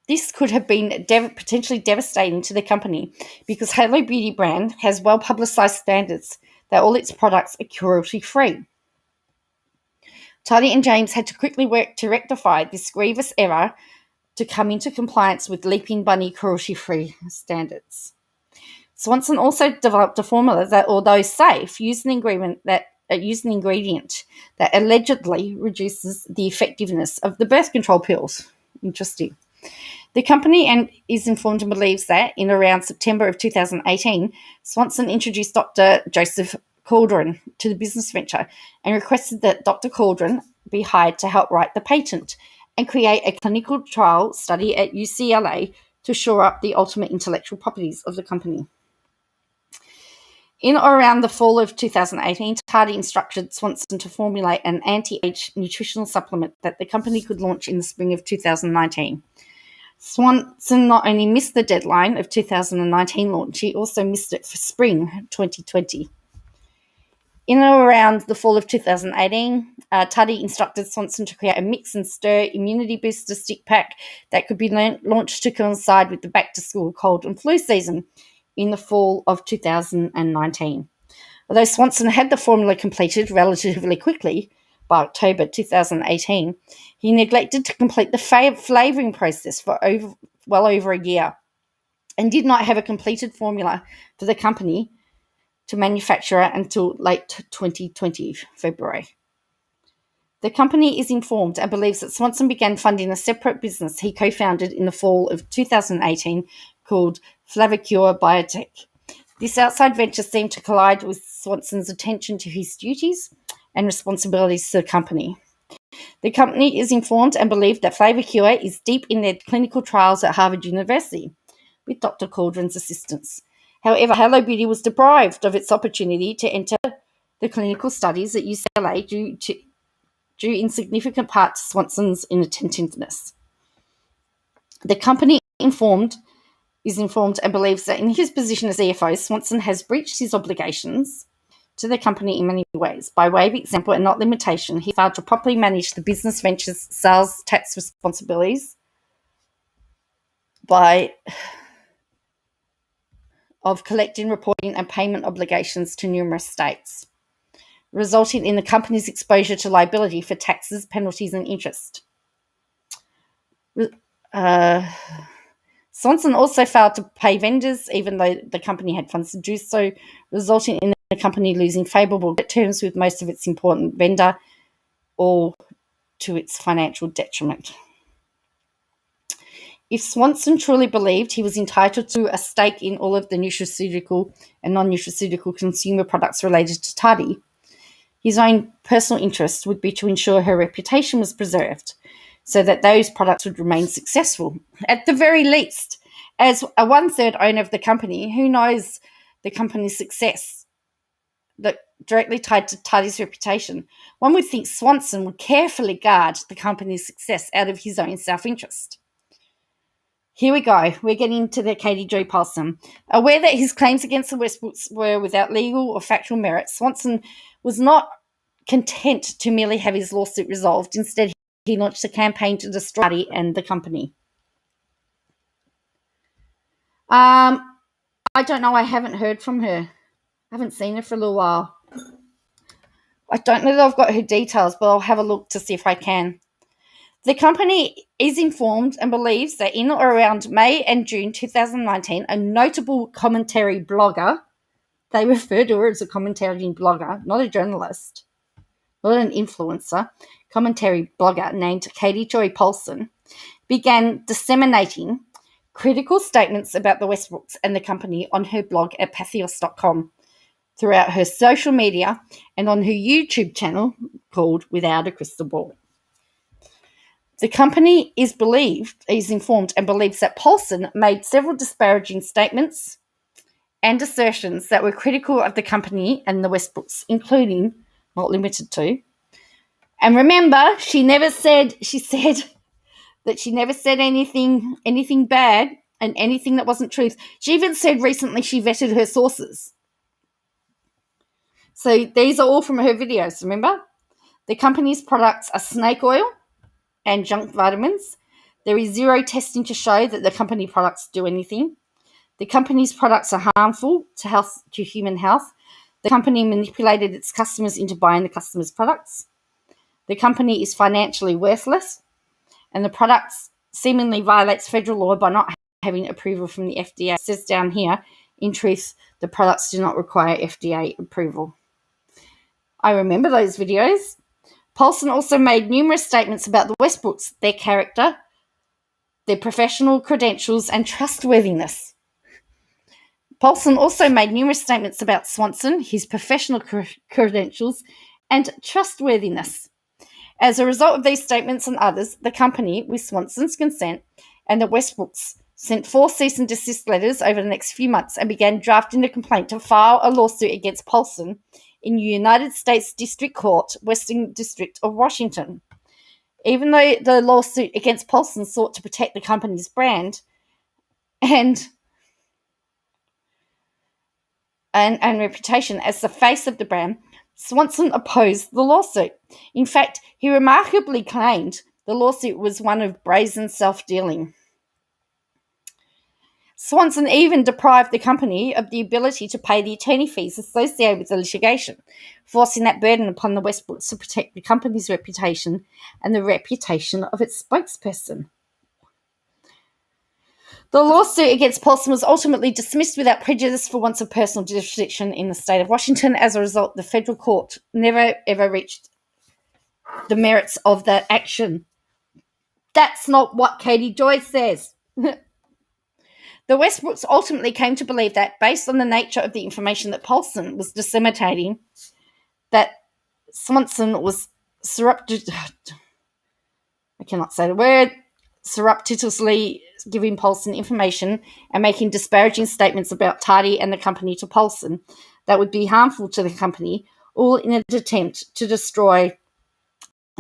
This could have been potentially devastating to the company because Halo Beauty brand has well-publicized standards that all its products are cruelty-free. Tati and James had to quickly work to rectify this grievous error to come into compliance with Leaping Bunny cruelty-free standards. Swanson also developed a formula that, although safe, used an ingredient that allegedly reduces the effectiveness of the birth control pills. Interesting. The company is informed and believes that in around September of 2018, Swanson introduced Dr. Joseph Cauldron to the business venture and requested that Dr. Cauldron be hired to help write the patent and create a clinical trial study at UCLA to shore up the ultimate intellectual properties of the company. In or around the fall of 2018, Tati instructed Swanson to formulate an anti-age nutritional supplement that the company could launch in the spring of 2019. Swanson not only missed the deadline of 2019 launch, he also missed it for spring 2020. In or around the fall of 2018, Tati instructed Swanson to create a mix and stir immunity booster stick pack that could be launched to coincide with the back-to-school cold and flu season in the fall of 2019. Although Swanson had the formula completed relatively quickly by October 2018, he neglected to complete the flavouring process for well over a year and did not have a completed formula for the company to manufacture until late 2020 February. The company is informed and believes that Swanson began funding a separate business he co-founded in the fall of 2018 called Flavicure Biotech. This outside venture seemed to collide with Swanson's attention to his duties and responsibilities to the company. The company is informed and believed that Flavicure is deep in their clinical trials at Harvard University with Dr. Cauldron's assistance. However, Halo Beauty was deprived of its opportunity to enter the clinical studies at UCLA due in significant part to Swanson's inattentiveness. The company is informed and believes that in his position as CFO, Swanson has breached his obligations to the company in many ways. By way of example and not limitation, he failed to properly manage the business venture's sales tax responsibilities of collecting, reporting, and payment obligations to numerous states. resulting in the company's exposure to liability for taxes, penalties, and interest. Swanson also failed to pay vendors, even though the company had funds to do so, resulting in the company losing favourable terms with most of its important vendor, all to its financial detriment. If Swanson truly believed he was entitled to a stake in all of the nutraceutical and non-nutraceutical consumer products related to Tati, his own personal interest would be to ensure her reputation was preserved so that those products would remain successful. At the very least, as a one-third owner of the company, who knows the company's success that directly tied to Tati's reputation, one would think Swanson would carefully guard the company's success out of his own self-interest. Here we go. We're getting to the Katie Joy Paulson. Aware that his claims against the Westbrooks were without legal or factual merit, Swanson was not content to merely have his lawsuit resolved. Instead, he launched a campaign to destroy Tati and the company. I don't know. I haven't heard from her. I haven't seen her for a little while. I don't know that I've got her details, but I'll have a look to see if I can. The company is informed and believes that in or around May and June 2019, a notable commentary blogger, they refer to her as a commentary blogger, not a journalist, not an influencer, commentary blogger named Katie Joy Paulson, began disseminating critical statements about the Westbrooks and the company on her blog at pathos.com, throughout her social media and on her YouTube channel called WithoutACrystalBall. The company is informed and believes that Paulson made several disparaging statements and assertions that were critical of the company and the Westbrooks, including, not limited to, and remember, she said that she never said anything bad and anything that wasn't truth. She even said recently she vetted her sources. So these are all from her videos, remember? The company's products are snake oil and junk vitamins. There is zero testing to show that the company products do anything. The company's products are harmful to human health. The company manipulated its customers into buying the customer's products. The company is financially worthless, and the products seemingly violates federal law by not having approval from the FDA. It says down here, in truth, the products do not require FDA approval. I remember those videos. Paulson also made numerous statements about the Westbrooks, their character, their professional credentials, and trustworthiness. Paulson also made numerous statements about Swanson, his professional credentials, and trustworthiness. As a result of these statements and others, the company, with Swanson's consent, and the Westbrooks sent 4 cease and desist letters over the next few months and began drafting a complaint to file a lawsuit against Paulson in United States District Court, Western District of Washington. Even though the lawsuit against Paulson sought to protect the company's brand and reputation as the face of the brand, Swanson opposed the lawsuit. In fact, he remarkably claimed the lawsuit was one of brazen self-dealing. Swanson even deprived the company of the ability to pay the attorney fees associated with the litigation, forcing that burden upon the Westbrooks to protect the company's reputation and the reputation of its spokesperson. The lawsuit against Paulson was ultimately dismissed without prejudice for want of personal jurisdiction in the state of Washington. As a result, the federal court never ever reached the merits of that action. That's not what Katie Joy says. The Westbrooks ultimately came to believe that, based on the nature of the information that Paulson was disseminating, that Swanson was surreptitiously giving Paulson information and making disparaging statements about Tati and the company to Paulson that would be harmful to the company, all in an attempt to destroy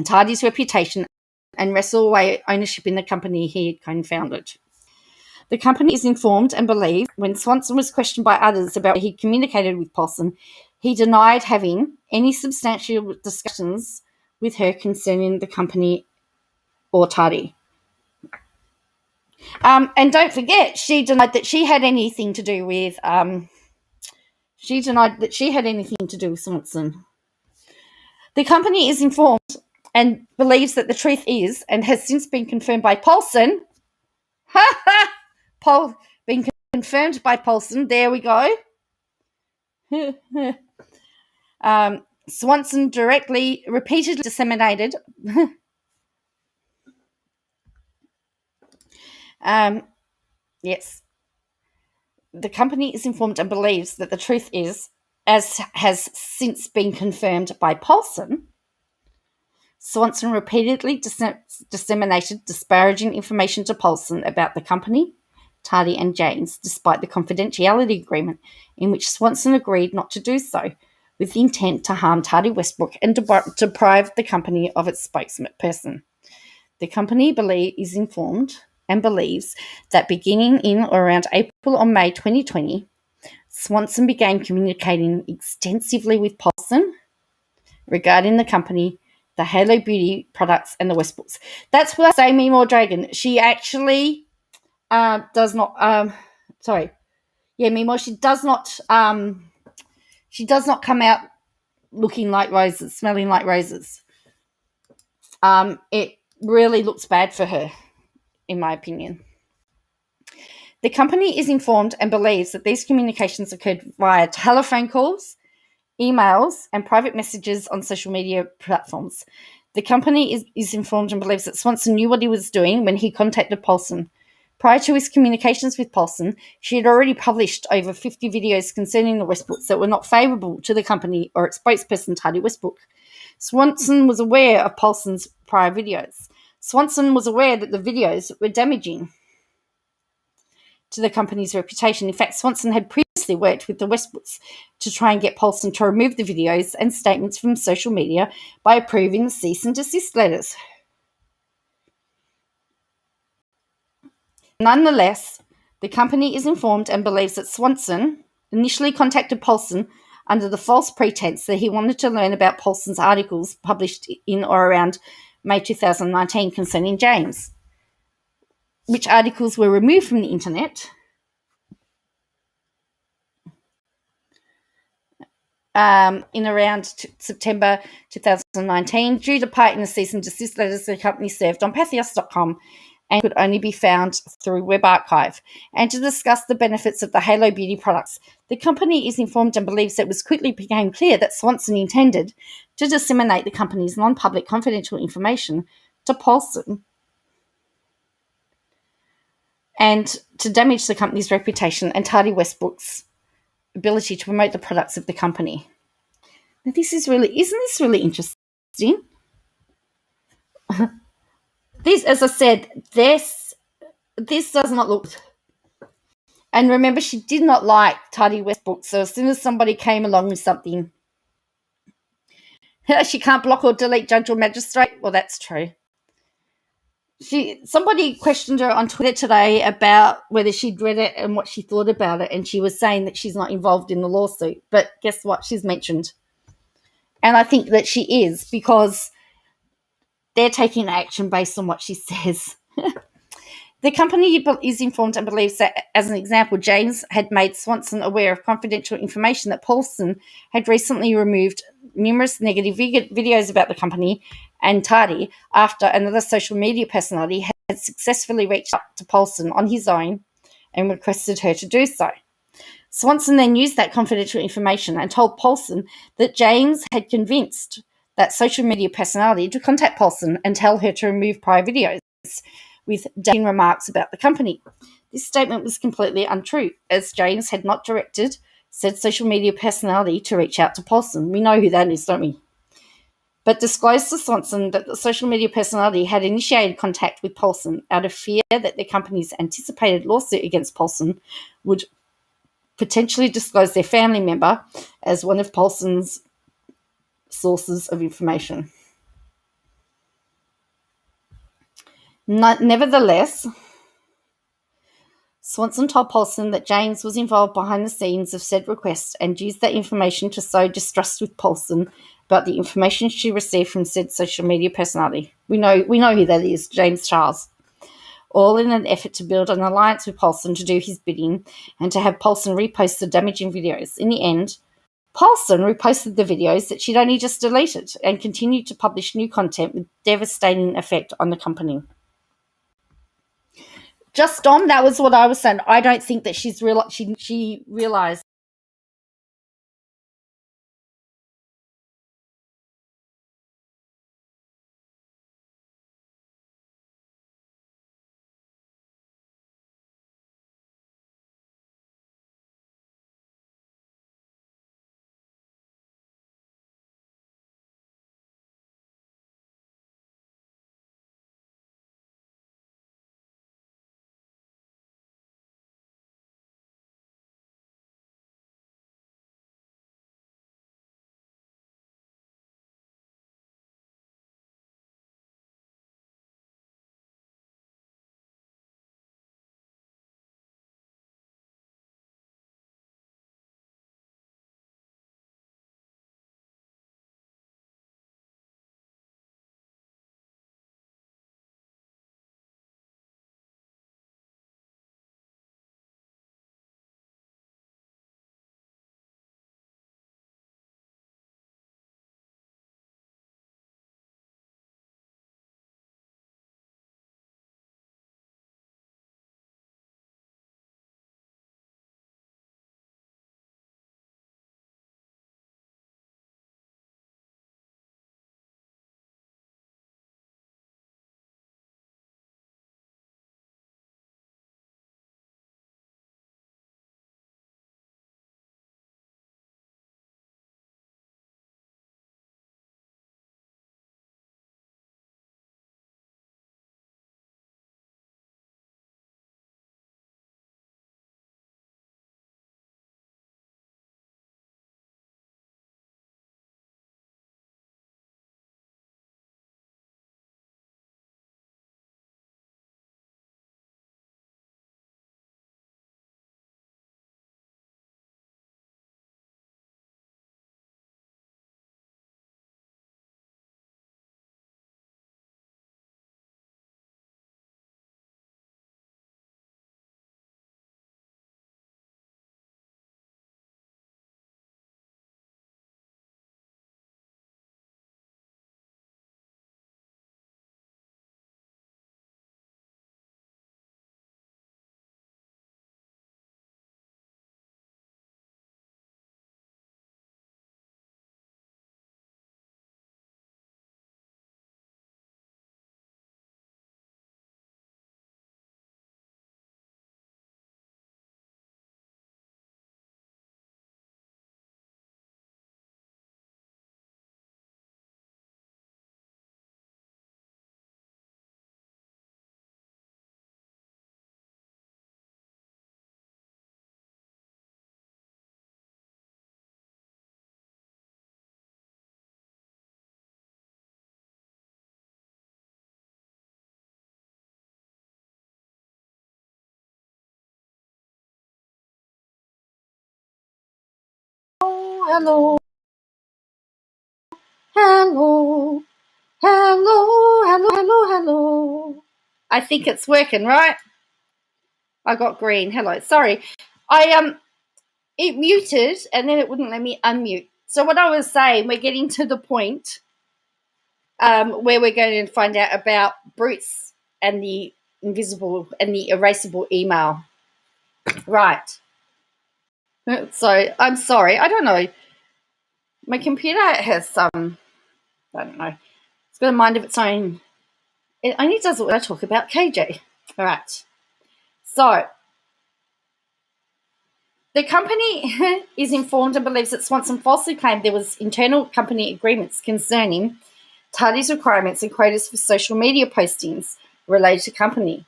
Tati's reputation and wrestle away ownership in the company he had co-founded. The company is informed and believed when Swanson was questioned by others about how he communicated with Paulson, he denied having any substantial discussions with her concerning the company or Tati. And don't forget, she denied that she had anything to do with Swanson. The company is informed and believes that the truth is, and has since been confirmed by Paulson. Been confirmed by Paulson. There we go. Swanson repeatedly disseminated. Yes. The company is informed and believes that the truth is, as has since been confirmed by Paulson, Swanson repeatedly disseminated disparaging information to Paulson about the company, Tati and James, despite the confidentiality agreement in which Swanson agreed not to do so, with the intent to harm Tati Westbrook and deprive the company of its spokesperson. The company is informed and believes that beginning in or around April or May 2020, Swanson began communicating extensively with Paulson regarding the company, the Halo Beauty products, and the Westbrooks. That's what I say, Me More Dragon. She actually does not. Me More. She does not. She does not come out looking like roses, smelling like roses. It really looks bad for her, in my opinion. The company is informed and believes that these communications occurred via telephone calls, emails, and private messages on social media platforms. The company is informed and believes that Swanson knew what he was doing when he contacted Paulson. Prior to his communications with Paulson, she had already published over 50 videos concerning the Westbrooks that were not favourable to the company or its spokesperson, Tati Westbrook. Swanson was aware of Paulson's prior videos. Swanson was aware that the videos were damaging to the company's reputation. In fact, Swanson had previously worked with the Westbrooks to try and get Paulson to remove the videos and statements from social media by approving the cease and desist letters. Nonetheless, the company is informed and believes that Swanson initially contacted Paulson under the false pretense that he wanted to learn about Paulson's articles published in or around May 2019 concerning James, which articles were removed from the internet in around September 2019 due to part in the cease and desist letters the company served on pathos.com and could only be found through Web Archive. And to discuss the benefits of the Halo Beauty products, the company is informed and believes that it quickly became clear that Swanson intended to disseminate the company's non-public confidential information to Paulson and to damage the company's reputation and Tati Westbrook's ability to promote the products of the company. Now, isn't this really interesting? This, as I said, this does not look. And remember, she did not like Tati Westbrook, so as soon as somebody came along with something, she can't block or delete judge or magistrate. Well, that's true. Somebody questioned her on Twitter today about whether she'd read it and what she thought about it, and she was saying that she's not involved in the lawsuit. But guess what? She's mentioned. And I think that she is, because they're taking action based on what she says. The company is informed and believes that, as an example, James had made Swanson aware of confidential information that Paulson had recently removed numerous negative videos about the company and Tati after another social media personality had successfully reached out to Paulson on his own and requested her to do so. Swanson then used that confidential information and told Paulson that James had convinced that social media personality to contact Paulson and tell her to remove prior videos with damning remarks about the company. This statement was completely untrue, as James had not directed said social media personality to reach out to Paulson. We know who that is, don't we? But disclosed to Swanson that the social media personality had initiated contact with Paulson out of fear that the company's anticipated lawsuit against Paulson would potentially disclose their family member as one of Paulson's sources of information. Nevertheless, Swanson told Paulson that James was involved behind the scenes of said request and used that information to sow distrust with Paulson about the information she received from said social media personality. We know who that is, James Charles. All in an effort to build an alliance with Paulson to do his bidding and to have Paulson repost the damaging videos. In the end, Paulson reposted the videos that she'd only just deleted and continued to publish new content with devastating effect on the company. Just Dom, that was what I was saying. I don't think that she realized. Hello, hello, hello, hello, hello, hello. I think it's working, right? I got green. Hello. Sorry. It muted and then it wouldn't let me unmute. So what I was saying, we're getting to the point where we're going to find out about Bruce and the invisible and the erasable email. Right. So I'm sorry. I don't know. My computer has some, I don't know. It's got a mind of its own. It only does it when I talk about KJ. All right. So the company is informed and believes that Swanson falsely claimed there was internal company agreements concerning Tati's requirements and quotas for social media postings related to company.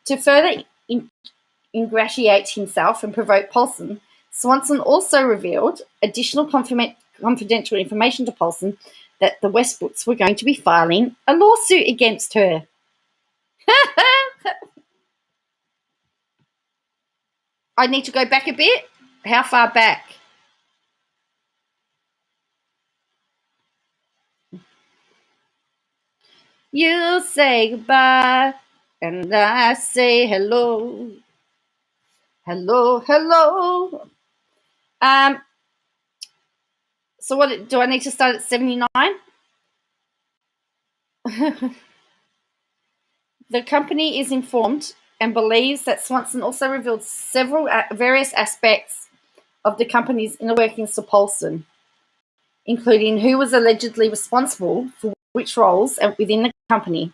To further ingratiate himself and provoke Paulson, Swanson also revealed additional confidential information to Paulson that the Westbrooks were going to be filing a lawsuit against her. I need to go back a bit. How far back? You say goodbye, and I say hello. Hello, hello. So what do I need to start at 79? The company is informed and believes that Swanson also revealed several various aspects of the company's inner workings to Paulson, including who was allegedly responsible for which roles within the company,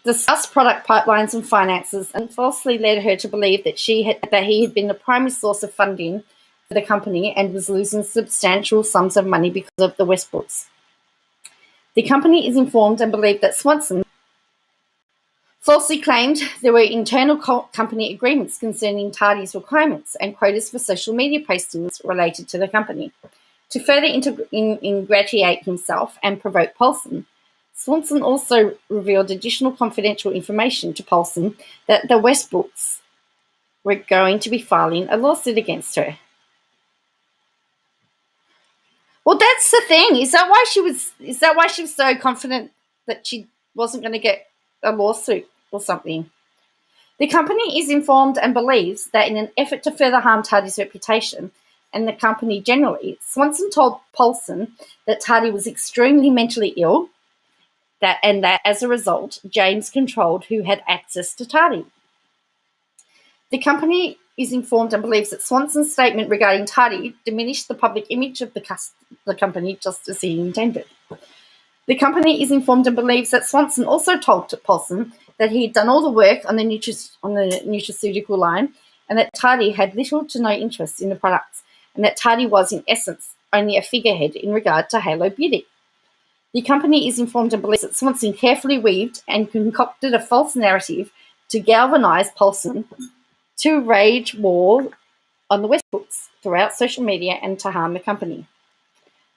discussed product pipelines and finances, and falsely led her to believe that he had been the primary source of funding for the company and was losing substantial sums of money because of the Westbrooks. The company is informed and believed that Swanson falsely claimed there were internal company agreements concerning Tati's requirements and quotas for social media postings related to the company. To further ingratiate himself and provoke Paulson, Swanson also revealed additional confidential information to Paulson that the Westbrooks were going to be filing a lawsuit against her. Well, that's the thing. Is that why she was so confident that she wasn't going to get a lawsuit or something? The company is informed and believes that in an effort to further harm Tati's reputation and the company generally, Swanson told Paulson that Tati was extremely mentally ill, and that as a result, James controlled who had access to Tati. The company is informed and believes that Swanson's statement regarding Tati diminished the public image of the company just as he intended. The company is informed and believes that Swanson also told Paulson that he had done all the work on the nutraceutical line and that Tati had little to no interest in the products, and that Tati was, in essence, only a figurehead in regard to Halo Beauty. The company is informed and believes that Swanson carefully weaved and concocted a false narrative to galvanise Paulson to rage war on the Westbrooks throughout social media and to harm the company.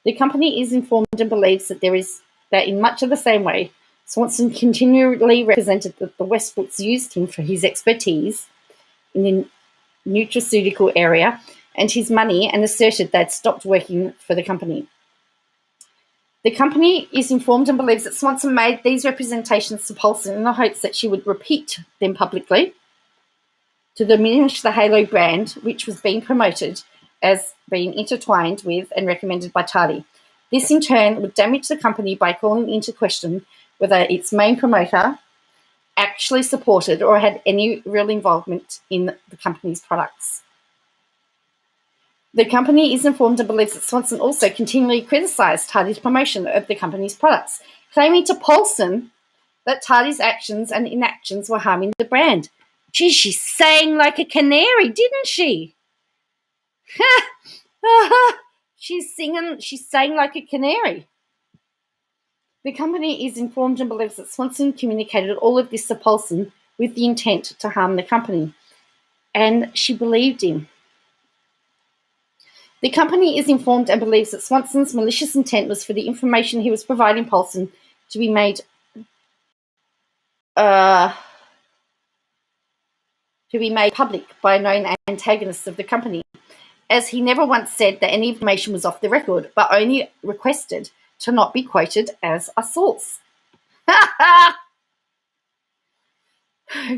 The company is informed and believes that in much of the same way, Swanson continually represented that the Westbrooks used him for his expertise in the nutraceutical area and his money, and asserted they'd stopped working for the company. The company is informed and believes that Swanson made these representations to Paulson in the hopes that she would repeat them publicly to diminish the Halo brand, which was being promoted as being intertwined with and recommended by Tati. This, in turn, would damage the company by calling into question whether its main promoter actually supported or had any real involvement in the company's products. The company is informed and believes that Swanson also continually criticised Tati's promotion of the company's products, claiming to Paulson that Tati's actions and inactions were harming the brand. Gee, she sang like a canary, didn't she? She sang like a canary. The company is informed and believes that Swanson communicated all of this to Paulson with the intent to harm the company, and she believed him. The company is informed and believes that Swanson's malicious intent was for the information he was providing Paulson to be made public by a known antagonist of the company, as he never once said that any information was off the record, but only requested to not be quoted as a source.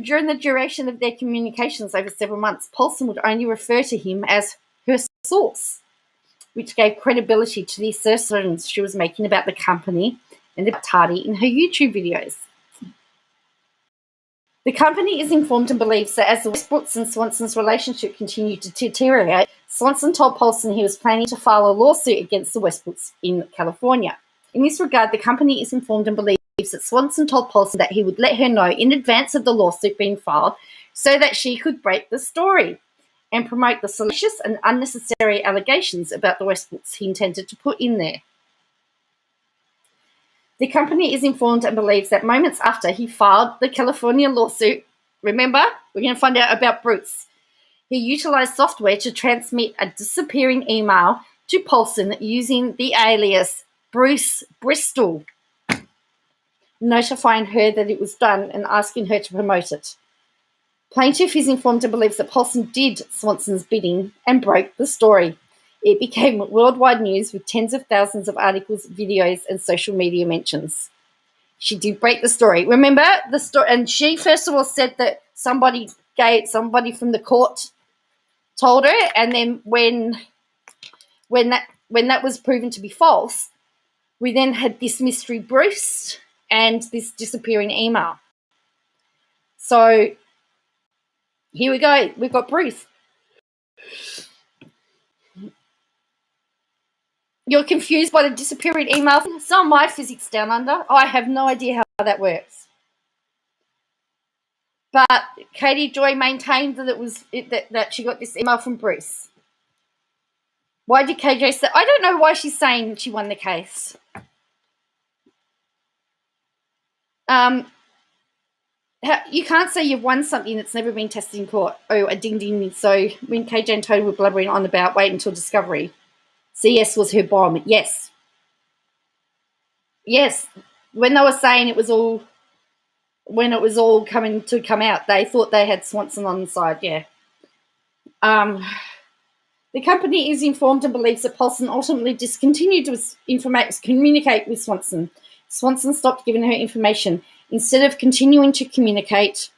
During the duration of their communications over several months, Paulson would only refer to him as her source, which gave credibility to the assertions she was making about the company and about Tati in her YouTube videos. The company is informed and believes that as the Westbrooks and Swanson's relationship continued to deteriorate, Swanson told Paulson he was planning to file a lawsuit against the Westbrooks in California. In this regard, the company is informed and believes that Swanson told Paulson that he would let her know in advance of the lawsuit being filed so that she could break the story and promote the salacious and unnecessary allegations about the Westbrooks he intended to put in there. The company is informed and believes that moments after he filed the California lawsuit, remember, we're going to find out about Bruce, he utilized software to transmit a disappearing email to Paulson using the alias Bruce Bristol, notifying her that it was done and asking her to promote it. Plaintiff is informed and believes that Paulson did Swanson's bidding and broke the story. It became worldwide news with tens of thousands of articles, videos, and social media mentions. She did break the story. Remember the story? And she first of all said that somebody from the court told her, and then when when that was proven to be false, we then had this mystery Bruce and this disappearing email. So here we go. We've got Bruce. You're confused by the disappearing email? It's not my physics down under. I have no idea how that works. But Katie Joy maintained that that she got this email from Bruce. Why did KJ say? I don't know why she's saying she won the case. You can't say you've won something that's never been tested in court. Oh, a ding ding. So when KJ and Tony were blubbering on about wait until discovery, CS was her bomb. Yes. Yes. When they were saying it was all, when it was all coming to come out, they thought they had Swanson on the side. Yeah. The company is informed and believes that Paulson ultimately discontinued to communicate with Swanson. Swanson stopped giving her information. Instead of continuing to communicate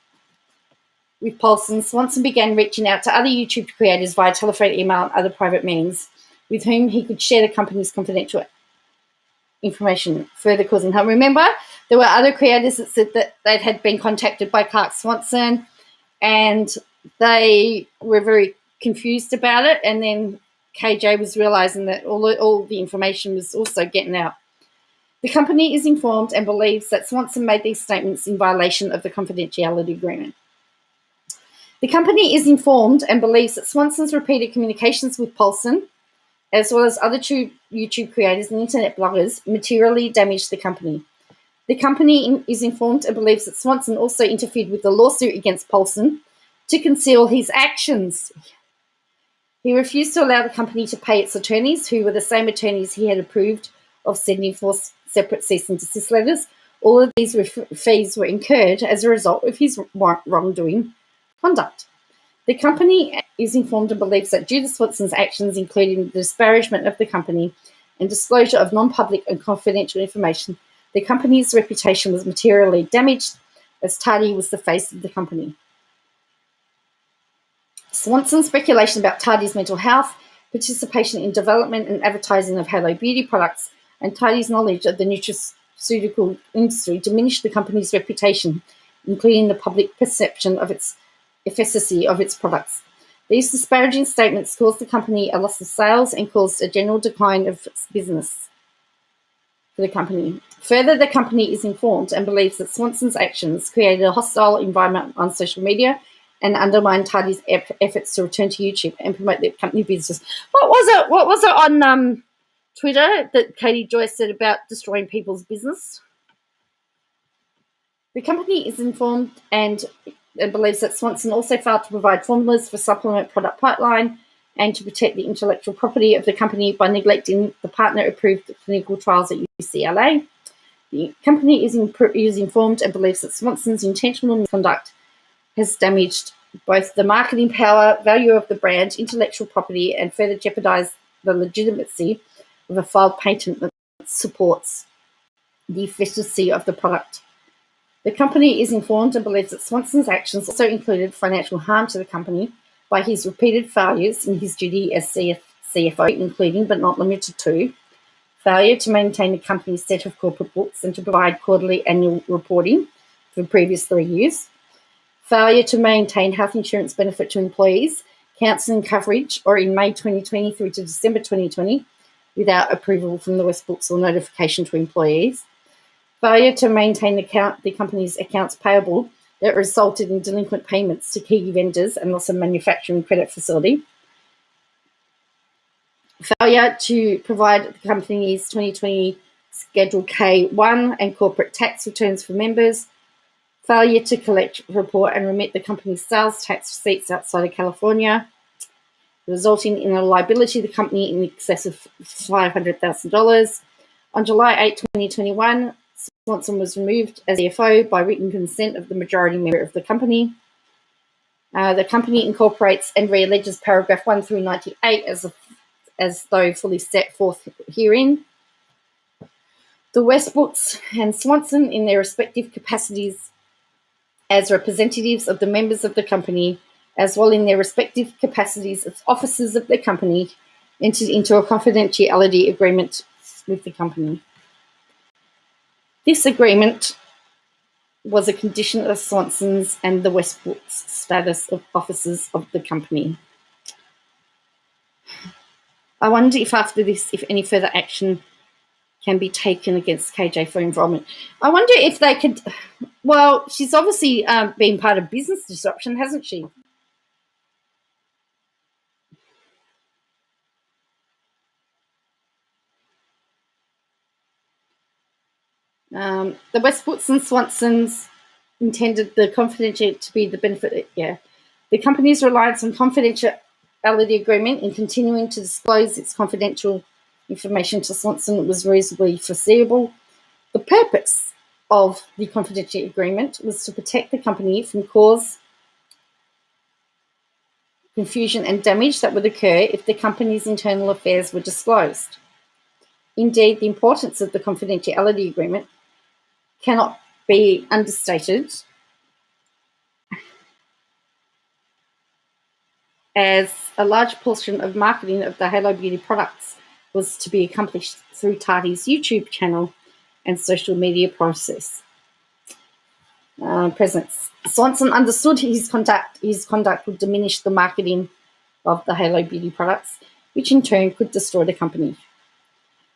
with Paulson, Swanson began reaching out to other YouTube creators via telephone, email, and other private means with whom he could share the company's confidential information, further causing harm. Remember, there were other creators that said that they had been contacted by Clark Swanson and they were very confused about it, and then KJ was realizing that all the information was also getting out. The company is informed and believes that Swanson made these statements in violation of the confidentiality agreement. The company is informed and believes that Swanson's repeated communications with Paulson, as well as other YouTube creators and internet bloggers, materially damaged the company. The company is informed and believes that Swanson also interfered with the lawsuit against Paulson to conceal his actions. He refused to allow the company to pay its attorneys, who were the same attorneys he had approved of sending 4 separate cease and desist letters. All of these fees were incurred as a result of his wrongdoing conduct. The company is informed and believes that due to Swanson's actions, including the disparagement of the company and disclosure of non-public and confidential information, the company's reputation was materially damaged, as Tati was the face of the company. Swanson's speculation about Tati's mental health, participation in development and advertising of Halo Beauty products, and Tati's knowledge of the nutraceutical industry diminished the company's reputation, including the public perception of its efficacy of its products. These disparaging statements caused the company a loss of sales and caused a general decline of business for the company. Further, the company is informed and believes that Swanson's actions created a hostile environment on social media and undermined Tati's efforts to return to YouTube and promote their company business. What was it on Twitter that Katie Joyce said about destroying people's business? The company is informed and believes that Swanson also failed to provide formulas for supplement product pipeline and to protect the intellectual property of the company by neglecting the partner-approved clinical trials at UCLA. The company is informed and believes that Swanson's intentional misconduct has damaged both the marketing power, value of the brand, intellectual property, and further jeopardized the legitimacy of a filed patent that supports the efficacy of the product. The company is informed and believes that Swanson's actions also included financial harm to the company by his repeated failures in his duty as CFO, including but not limited to failure to maintain the company's set of corporate books and to provide quarterly annual reporting for the previous 3 years, failure to maintain health insurance benefit to employees, counselling coverage, or in May 2020 through to December 2020, without approval from the West Books or notification to employees, failure to maintain the company's accounts payable that resulted in delinquent payments to key vendors and loss of manufacturing credit facility, failure to provide the company's 2020 Schedule K1 and corporate tax returns for members, failure to collect, report, and remit the company's sales tax receipts outside of California, resulting in a liability to the company in excess of $500,000. On July 8, 2021, Swanson was removed as CFO by written consent of the majority member of the company. The company incorporates and re-alleges paragraph 1 through 98 as though fully set forth herein. The Westbrooks and Swanson, in their respective capacities as representatives of the members of the company, as well in their respective capacities as officers of the company, entered into a confidentiality agreement with the company. This agreement was a condition of Swanson's and the Westbrook's status of officers of the company. I wonder if after this, if any further action can be taken against KJ for involvement. I wonder if they could. Well, she's obviously been part of business disruption, hasn't she? The Westbrooks and Swansons intended the confidentiality to be the benefit. Yeah, the company's reliance on confidentiality agreement in continuing to disclose its confidential information to Swanson was reasonably foreseeable. The purpose of the confidentiality agreement was to protect the company from cause confusion and damage that would occur if the company's internal affairs were disclosed. Indeed, the importance of the confidentiality agreement cannot be understated, as a large portion of marketing of the Halo Beauty products was to be accomplished through Tati's YouTube channel and social media presence. Swanson understood his conduct would diminish the marketing of the Halo Beauty products, which in turn could destroy the company.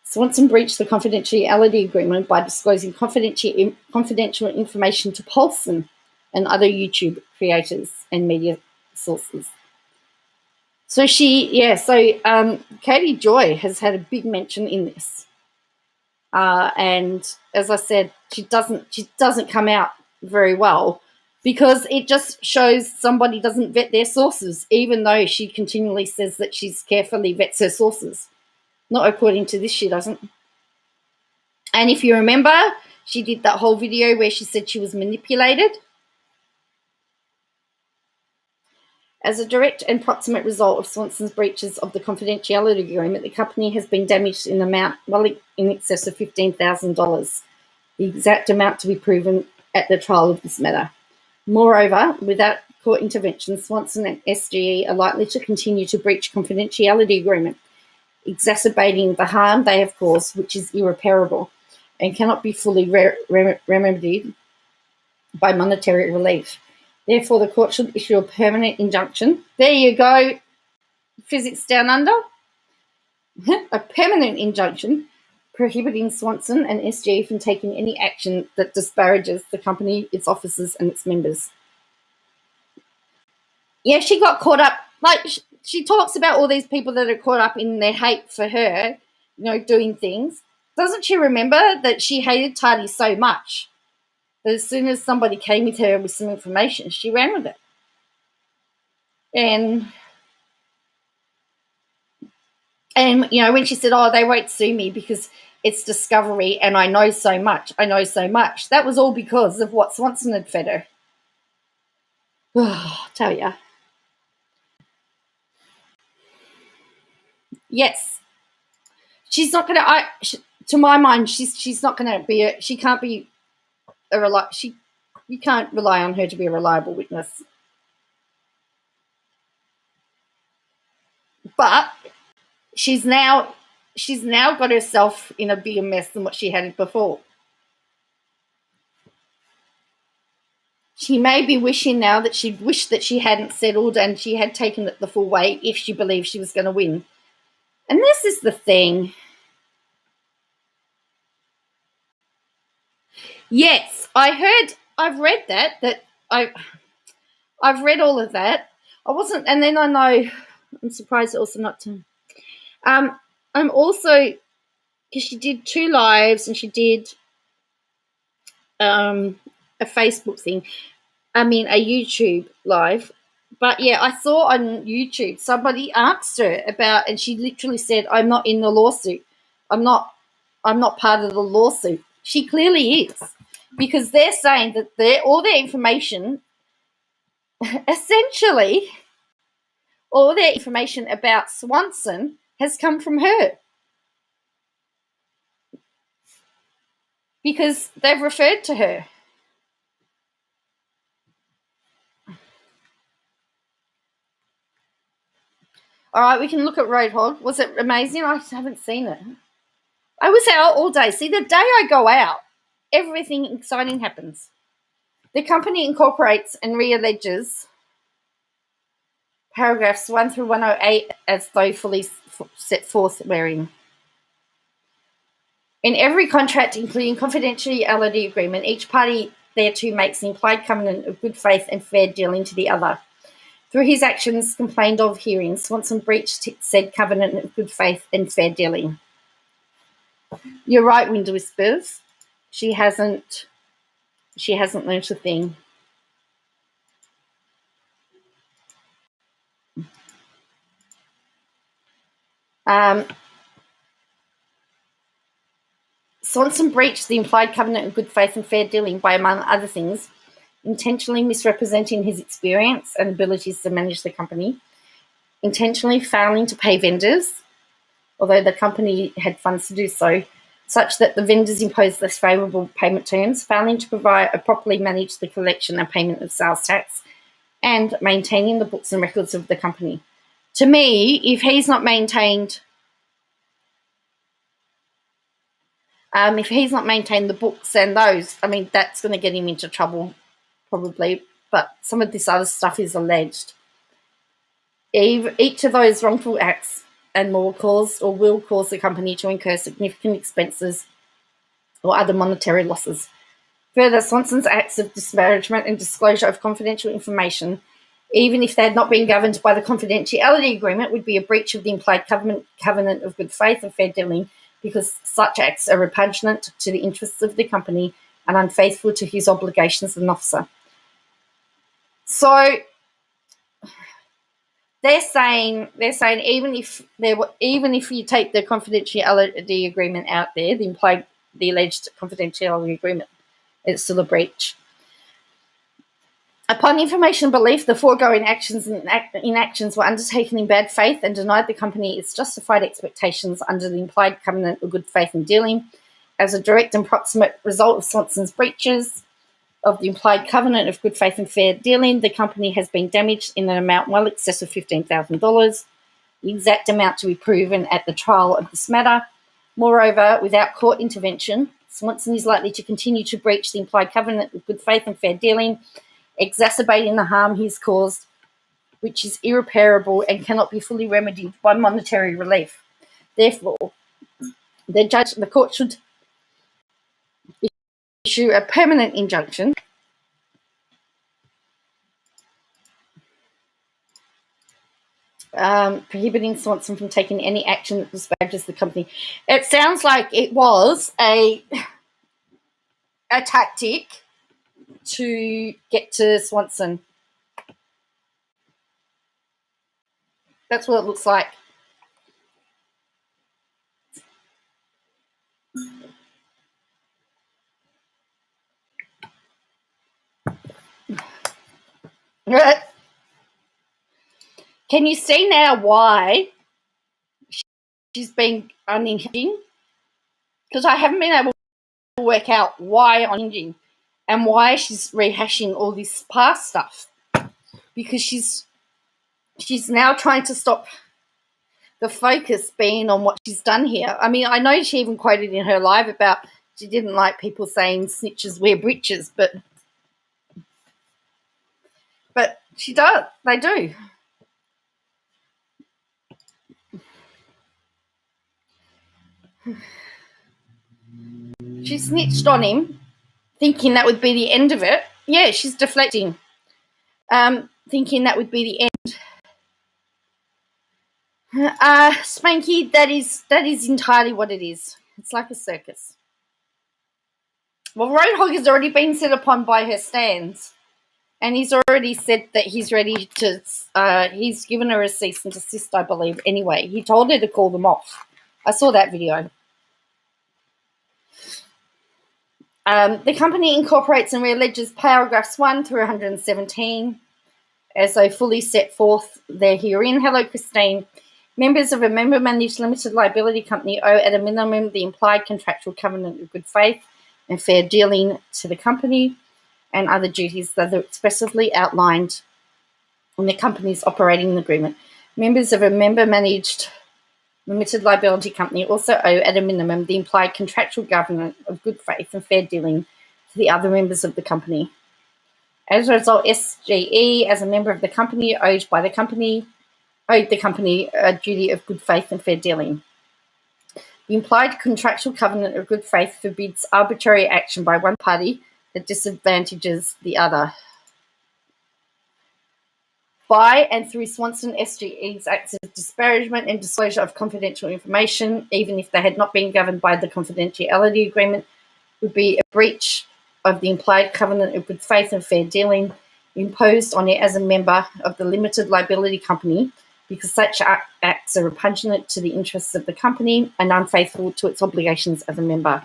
Swanson breached the confidentiality agreement by disclosing confidential information to Paulson and other YouTube creators and media sources. So Katie Joy has had a big mention in this, and as I said, she doesn't come out very well because it just shows somebody doesn't vet their sources, even though she continually says that she's carefully vets her sources. Not according to this, she doesn't. And if you remember, she did that whole video where she said she was manipulated. As a direct and proximate result of Swanson's breaches of the confidentiality agreement, the company has been damaged in amount well in excess of $15,000, the exact amount to be proven at the trial of this matter. Moreover, without court intervention, Swanson and SGE are likely to continue to breach confidentiality agreement, exacerbating the harm they have caused, which is irreparable and cannot be fully remedied by monetary relief. Therefore, the court should issue a permanent injunction. There you go, physics down under. A permanent injunction prohibiting Swanson and SGE from taking any action that disparages the company, its officers, and its members. Yeah, she got caught up. Like, she talks about all these people that are caught up in their hate for her, doing things. Doesn't she remember that she hated Tati so much that as soon as somebody came with her with some information, she ran with it? And when she said, "Oh, they won't sue me because it's discovery and I know so much," that was all because of what Swanson had fed her. Oh, tell ya. Yes. She's not going to, to my mind, she's not going to be, she can't be you can't rely on her to be a reliable witness. But she's now got herself in a bigger mess than what she had before. She may be wishing now that she wished that she hadn't settled and she had taken it the full way if she believed she was going to win. And this is the thing. Yes, I've read that I've read all of that. I wasn't, and then I know, I'm surprised also not to. I'm also, because she did 2 lives and she did a Facebook thing. A YouTube live. But yeah, I saw on YouTube somebody asked her about, and she literally said, "I'm not in the lawsuit. I'm not part of the lawsuit." She clearly is, because they're saying that all their information, essentially, all their information about Swanson has come from her, because they've referred to her. All right, we can look at Roadhog. Was it amazing? I haven't seen it. I was out all day. See, the day I go out, everything exciting happens. The company incorporates and realleges paragraphs 1 through 108 as though fully set forth wherein. In every contract, including confidentiality agreement, each party thereto makes an implied covenant of good faith and fair dealing to the other. Through his actions complained of herein, Swanson breached said covenant of good faith and fair dealing. You're right, Wind Whispers. She hasn't learnt a thing. Swanson breached the implied covenant of good faith and fair dealing by, among other things, intentionally misrepresenting his experience and abilities to manage the company, intentionally failing to pay vendors, although the company had funds to do so, such that the vendors imposed less favourable payment terms, failing to properly manage the collection and payment of sales tax, and maintaining the books and records of the company. To me, if he's not maintained the books and those, I mean, that's going to get him into trouble, probably. But some of this other stuff is alleged. Each of those wrongful acts and more cause or will cause the company to incur significant expenses or other monetary losses. Further, Swanson's acts of disparagement and disclosure of confidential information, even if they had not been governed by the confidentiality agreement, would be a breach of the implied covenant of good faith and fair dealing, because such acts are repugnant to the interests of the company and unfaithful to his obligations as an officer. So they're saying even if you take the confidentiality agreement out there, the alleged confidentiality agreement, it's still a breach. Upon information and belief, the foregoing actions and inactions were undertaken in bad faith and denied the company its justified expectations under the implied covenant of good faith and dealing. As a direct and proximate result of Swanson's breaches of the implied covenant of good faith and fair dealing, the company has been damaged in an amount well excess of $15,000, the exact amount to be proven at the trial of this matter. Moreover, without court intervention, Swanson is likely to continue to breach the implied covenant of good faith and fair dealing, exacerbating the harm he's caused, which is irreparable and cannot be fully remedied by monetary relief. Therefore, the court should issue a permanent injunction prohibiting Swanson from taking any action that disparages the company. It sounds like it was a tactic to get to Swanson. That's what it looks like. Can you see now why she's been unhinging? Because I haven't been able to work out why unhinging and why she's rehashing all this past stuff. Because she's now trying to stop the focus being on what she's done here. I mean, I know she even quoted in her live about she didn't like people saying snitches wear breeches, but she does. They do. She snitched on him, thinking that would be the end of it. Yeah, she's deflecting, thinking that would be the end. Spanky, that is entirely what it is. It's like a circus. Well, Roadhog has already been set upon by her stands, and he's already said that he's ready to. He's given her a cease and desist, I believe. Anyway, he told her to call them off. I saw that video. The company incorporates and realleges paragraphs 1 through 117 as they fully set forth there herein. Hello, Christine. Members of a member-managed limited liability company owe at a minimum the implied contractual covenant of good faith and fair dealing to the company and other duties that are expressly outlined in the company's operating agreement. Members of a member-managed limited liability company also owe, at a minimum, the implied contractual covenant of good faith and fair dealing to the other members of the company. As a result, SGE, as a member of the company, owed the company a duty of good faith and fair dealing. The implied contractual covenant of good faith forbids arbitrary action by one party that disadvantages the other. By and through Swanson, SGE's acts of disparagement and disclosure of confidential information, even if they had not been governed by the confidentiality agreement, would be a breach of the implied covenant of good faith and fair dealing imposed on it as a member of the limited liability company, because such acts are repugnant to the interests of the company and unfaithful to its obligations as a member.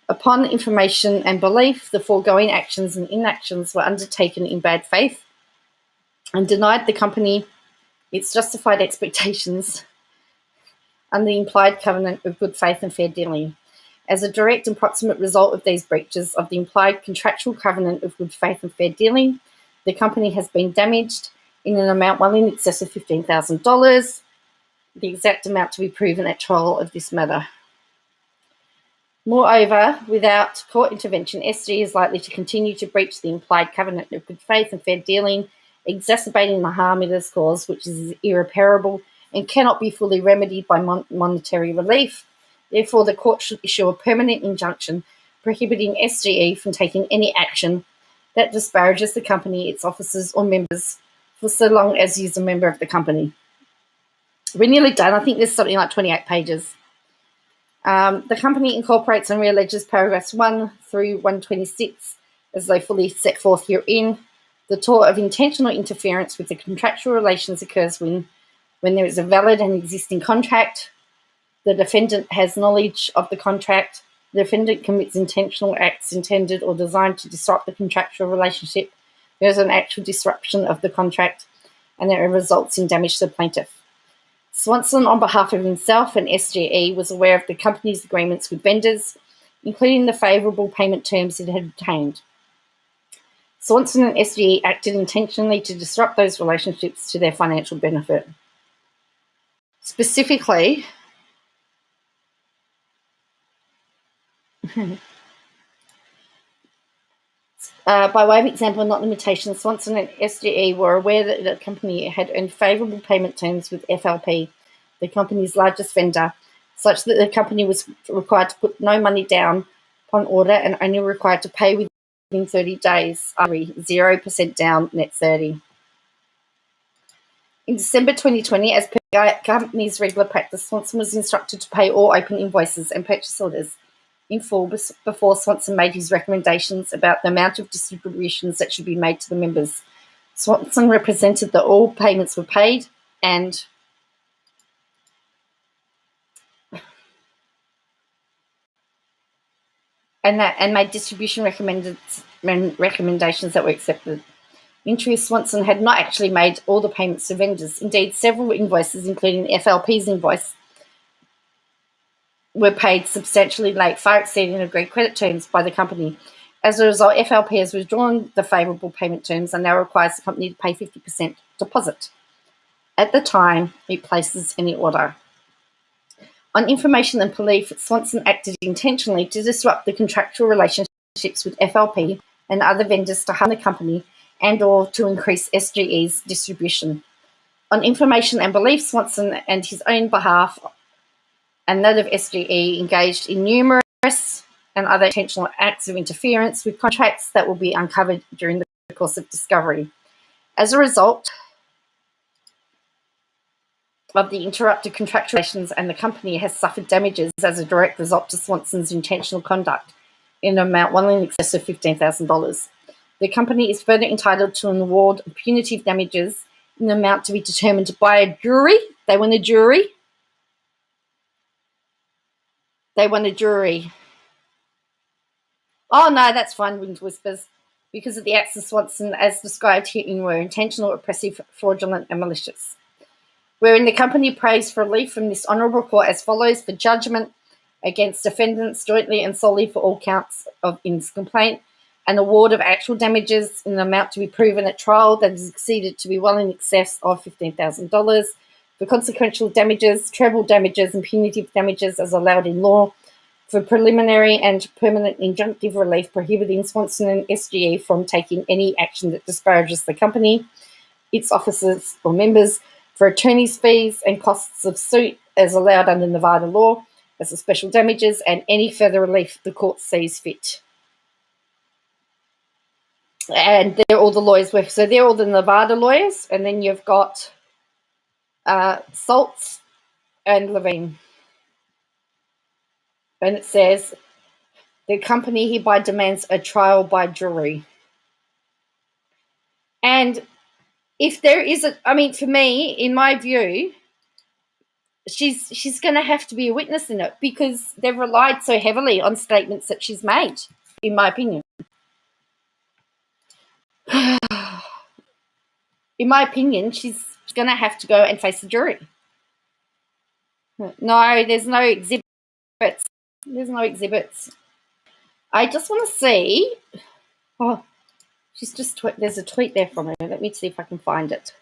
Upon information and belief, the foregoing actions and inactions were undertaken in bad faith and denied the company its justified expectations under the implied covenant of good faith and fair dealing. As a direct and proximate result of these breaches of the implied contractual covenant of good faith and fair dealing, the company has been damaged in an amount well in excess of $15,000, the exact amount to be proven at trial of this matter. Moreover, without court intervention, SG is likely to continue to breach the implied covenant of good faith and fair dealing, exacerbating the harm it has caused, which is irreparable and cannot be fully remedied by monetary relief. Therefore, the court should issue a permanent injunction prohibiting SGE from taking any action that disparages the company, its officers or members, for so long as he is a member of the company. We're nearly done. I think there's something like 28 pages. The company incorporates and realleges paragraphs 1 through 126 as they fully set forth herein. The tort of intentional interference with the contractual relations occurs when there is a valid and existing contract, the defendant has knowledge of the contract, the defendant commits intentional acts intended or designed to disrupt the contractual relationship, there is an actual disruption of the contract, and there results in damage to the plaintiff. Swanson, on behalf of himself and SGE, was aware of the company's agreements with vendors, including the favourable payment terms it had obtained. Swanson and SGE acted intentionally to disrupt those relationships to their financial benefit. Specifically, by way of example, not limitation, Swanson and SGE were aware that the company had earned favourable payment terms with FLP, the company's largest vendor, such that the company was required to put no money down upon order and only required to pay within 30 days, 0% down, net 30. In December 2020, as per the company's regular practice, Swanson was instructed to pay all open invoices and purchase orders in full before Swanson made his recommendations about the amount of distributions that should be made to the members. Swanson represented that all payments were paid and made distribution recommendations that were accepted. In truth, Swanson had not actually made all the payments to vendors. Indeed, several invoices, including FLP's invoice, were paid substantially late, far exceeding agreed credit terms by the company. As a result, FLP has withdrawn the favourable payment terms and now requires the company to pay 50% deposit at the time it places any order. On information and belief, Swanson acted intentionally to disrupt the contractual relationships with FLP and other vendors to harm the company and or to increase SGE's distribution. On information and belief, Swanson and his own behalf and that of SGE engaged in numerous and other intentional acts of interference with contracts that will be uncovered during the course of discovery. As a result of the interrupted contractual relations, and the company has suffered damages as a direct result to Swanson's intentional conduct in an amount well in excess of $15,000. The company is further entitled to an award of punitive damages in an amount to be determined by a jury. They want a jury. Oh, no, that's fine, Wind whispers. Because of the acts of Swanson, as described herein, were intentional, oppressive, fraudulent, and malicious. Wherein the company prays for relief from this honourable court as follows: for judgment against defendants jointly and solely for all counts in this complaint, an award of actual damages in an amount to be proven at trial that is exceeded to be well in excess of $15,000. For consequential damages, treble damages, and punitive damages as allowed in law. For preliminary and permanent injunctive relief prohibiting Swanson and SGE from taking any action that disparages the company, its officers or members, for attorney's fees and costs of suit as allowed under Nevada law as a special damages, and any further relief the court sees fit. And they're all the lawyers with. So they're all the Nevada lawyers, and then you've got Saltz and Levine. And it says, the company hereby demands a trial by jury. And if there is for me, in my view, she's going to have to be a witness in it because they've relied so heavily on statements that she's made, in my opinion. In my opinion, she's going to have to go and face the jury. No, there's no exhibits. There's no exhibits. I just want to see. Oh, she's just there's a tweet there from her. Let me see if I can find it.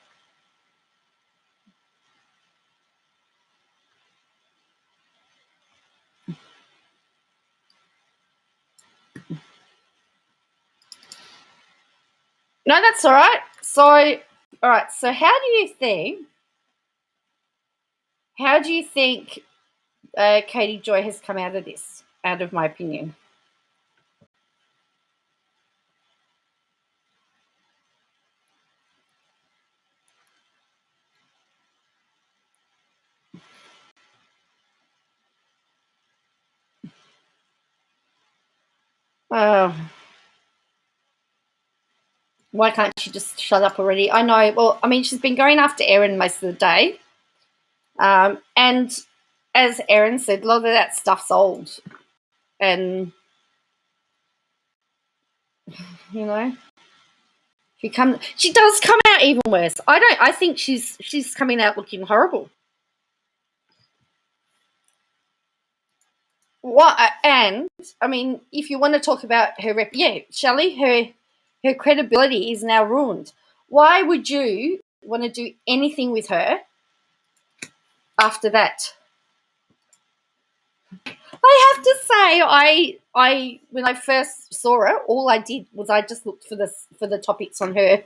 No, that's all right. So, all right. So, how do you think Katie Joy has come out of this? Out of my opinion. Why can't she just shut up already? I know. Well, I mean, she's been going after Erin most of the day. And as Erin said, a lot of that stuff's old. And, you know, she does come out even worse. I think she's coming out looking horrible. And I mean, if you want to talk about her Shelley, her credibility is now ruined. Why would you want to do anything with her after that? I have to say, I when I first saw her, all I did was I just looked for the topics on her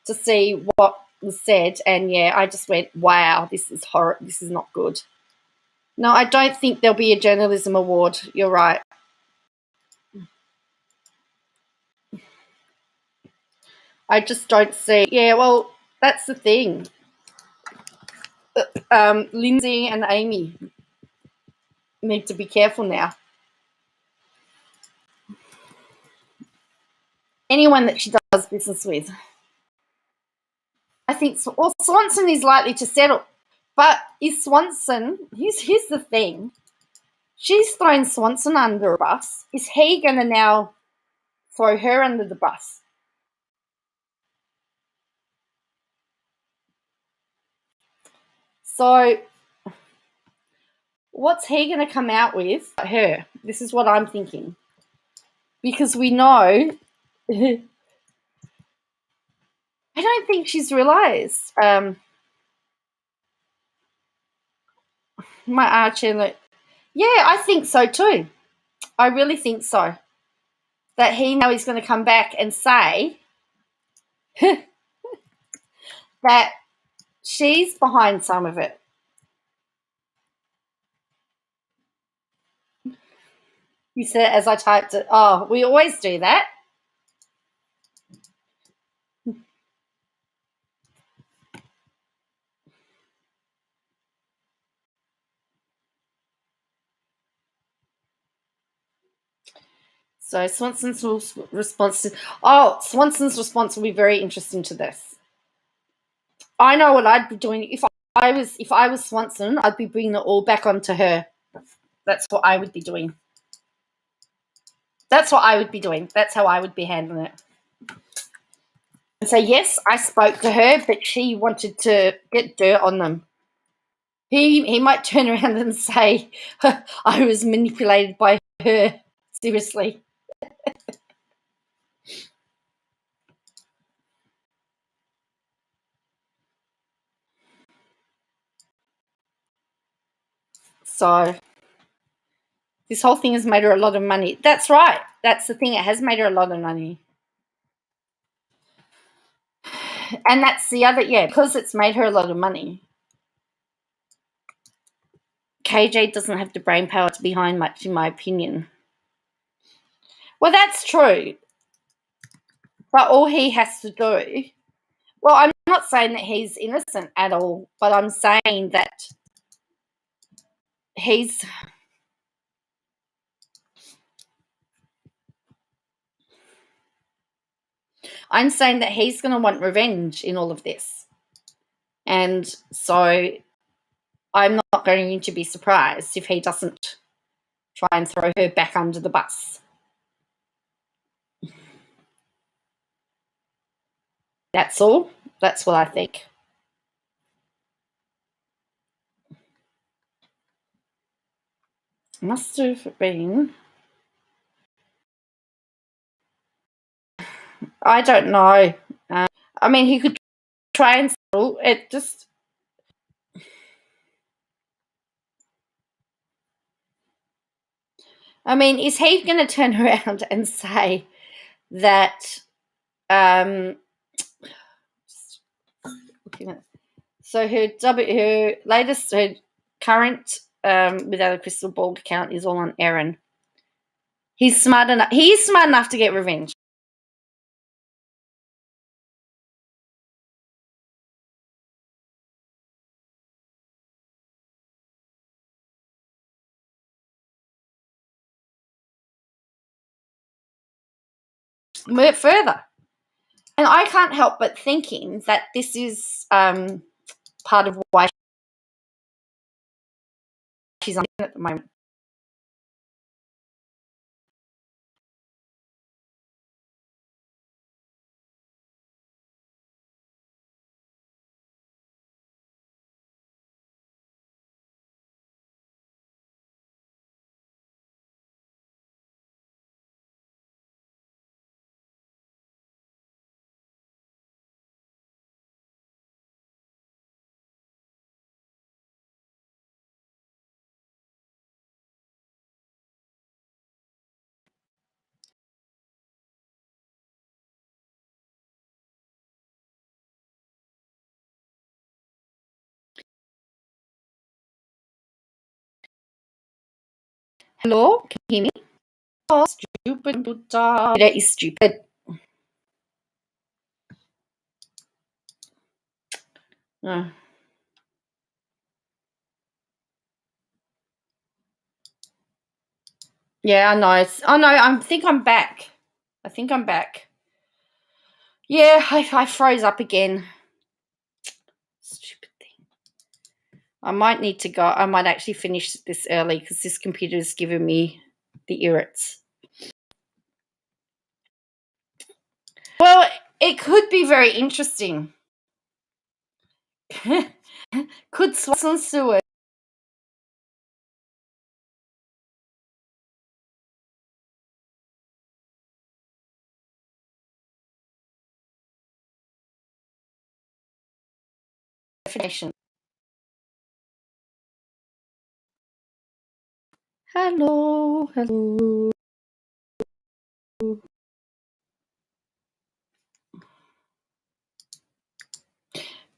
to see what was said, and I just went, wow, this is horrible. This is not good. No, I don't think there'll be a journalism award. You're right. I just don't see. Yeah, well, that's the thing. Lindsay and Amy need to be careful now. Anyone that she does business with. I think Swanson is likely to settle. But is Swanson, here's the thing. She's thrown Swanson under a bus. Is he going to now throw her under the bus? So what's he going to come out with? Her. This is what I'm thinking. Because we know, I don't think she's realised. My Archie, I think so too. I really think so. That he now is going to come back and say that she's behind some of it. You said as I typed it. Oh, we always do that. So Swanson's response will be very interesting to this. I know what I'd be doing if I was Swanson. I'd be bringing it all back onto her. That's what I would be doing. That's what I would be doing. That's how I would be handling it. And say, yes, I spoke to her, but she wanted to get dirt on them. He might turn around and say, I was manipulated by her. Seriously. So this whole thing has made her a lot of money. That's right. That's the thing. It has made her a lot of money. And that's the other, because it's made her a lot of money. KJ doesn't have the brain power to be behind much, in my opinion. Well, that's true. But all he has to do, well, I'm not saying that he's innocent at all, but I'm saying that I'm saying that he's going to want revenge in all of this. And so I'm not going to be surprised if he doesn't try and throw her back under the bus. That's all. That's what I think. Must have been. I don't know. I mean, he could try and settle it. Just. I mean, is he going to turn around and say that? So her current Without a Crystal Ball account is all on Erin. He's smart enough. He's smart enough to get revenge. Further, and I can't help but thinking that this is part of why she's on at the moment. Hello, can you hear me? Oh, stupid Buddha. That is stupid. Yeah, I know. I think I'm back. Yeah, I froze up again. Stupid thing. I might need to go. I might actually finish this early because this computer is giving me the irrits. Well, it could be very interesting. Could Swanson sue it? Definition. Hello.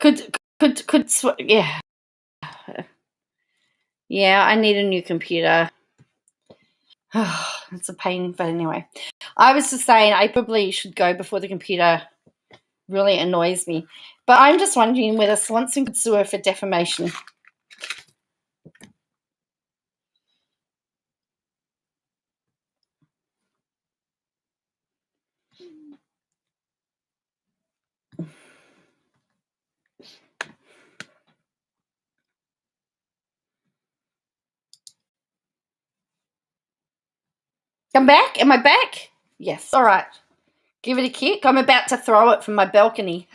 Could yeah. Yeah, I need a new computer. It's a pain, but anyway. I was just saying I probably should go before the computer really annoys me. But I'm just wondering whether Swanson could sue her for defamation. I'm back? Am I back? Yes. All right. Give it a kick. I'm about to throw it from my balcony.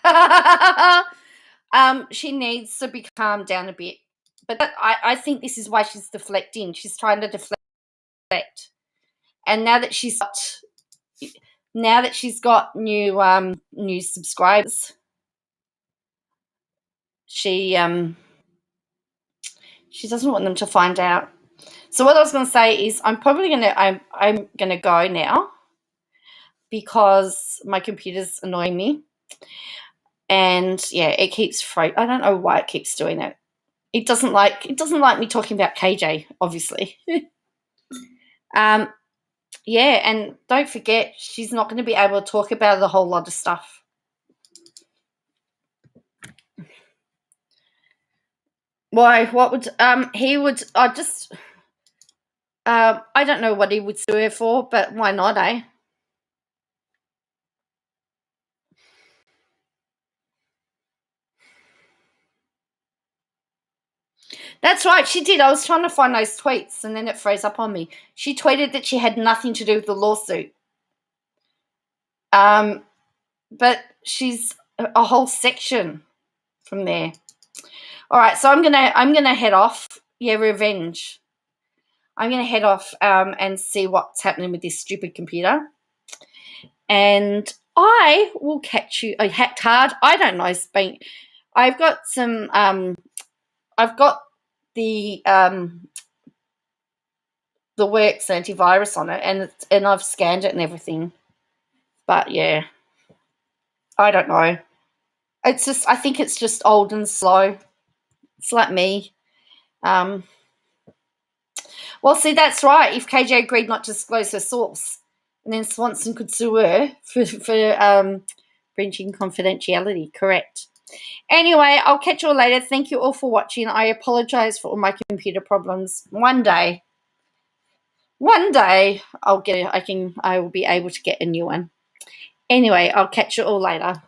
She needs to be calmed down a bit. But I think this is why she's deflecting. She's trying to deflect. And now that she's got new subscribers, she She doesn't want them to find out. So what I was going to say is I'm gonna go now because my computer's annoying me, and yeah, it keeps I don't know why it keeps doing it. It doesn't like me talking about KJ, obviously. Yeah, and don't forget, she's not going to be able to talk about a whole lot of stuff. Why? What would he would? I don't know what he would sue her for, but why not, eh? That's right, she did. I was trying to find those tweets, and then it froze up on me. She tweeted that she had nothing to do with the lawsuit. But she's a whole section from there. All right, so I'm gonna head off. Yeah, revenge. I'm gonna head off and see what's happening with this stupid computer, and I will catch you. I hacked hard. I don't know. I've got some. I've got the works antivirus on it, and I've scanned it and everything. But yeah, I don't know. It's just, I think it's just old and slow. It's like me. Well, see, that's right. If KJ agreed not to disclose her source, and then Swanson could sue her for breaching confidentiality. Correct. Anyway, Will catch you all later. Thank you all for watching. I apologize for all my computer problems. One day I will be able to get a new one. Anyway, I'll catch you all later.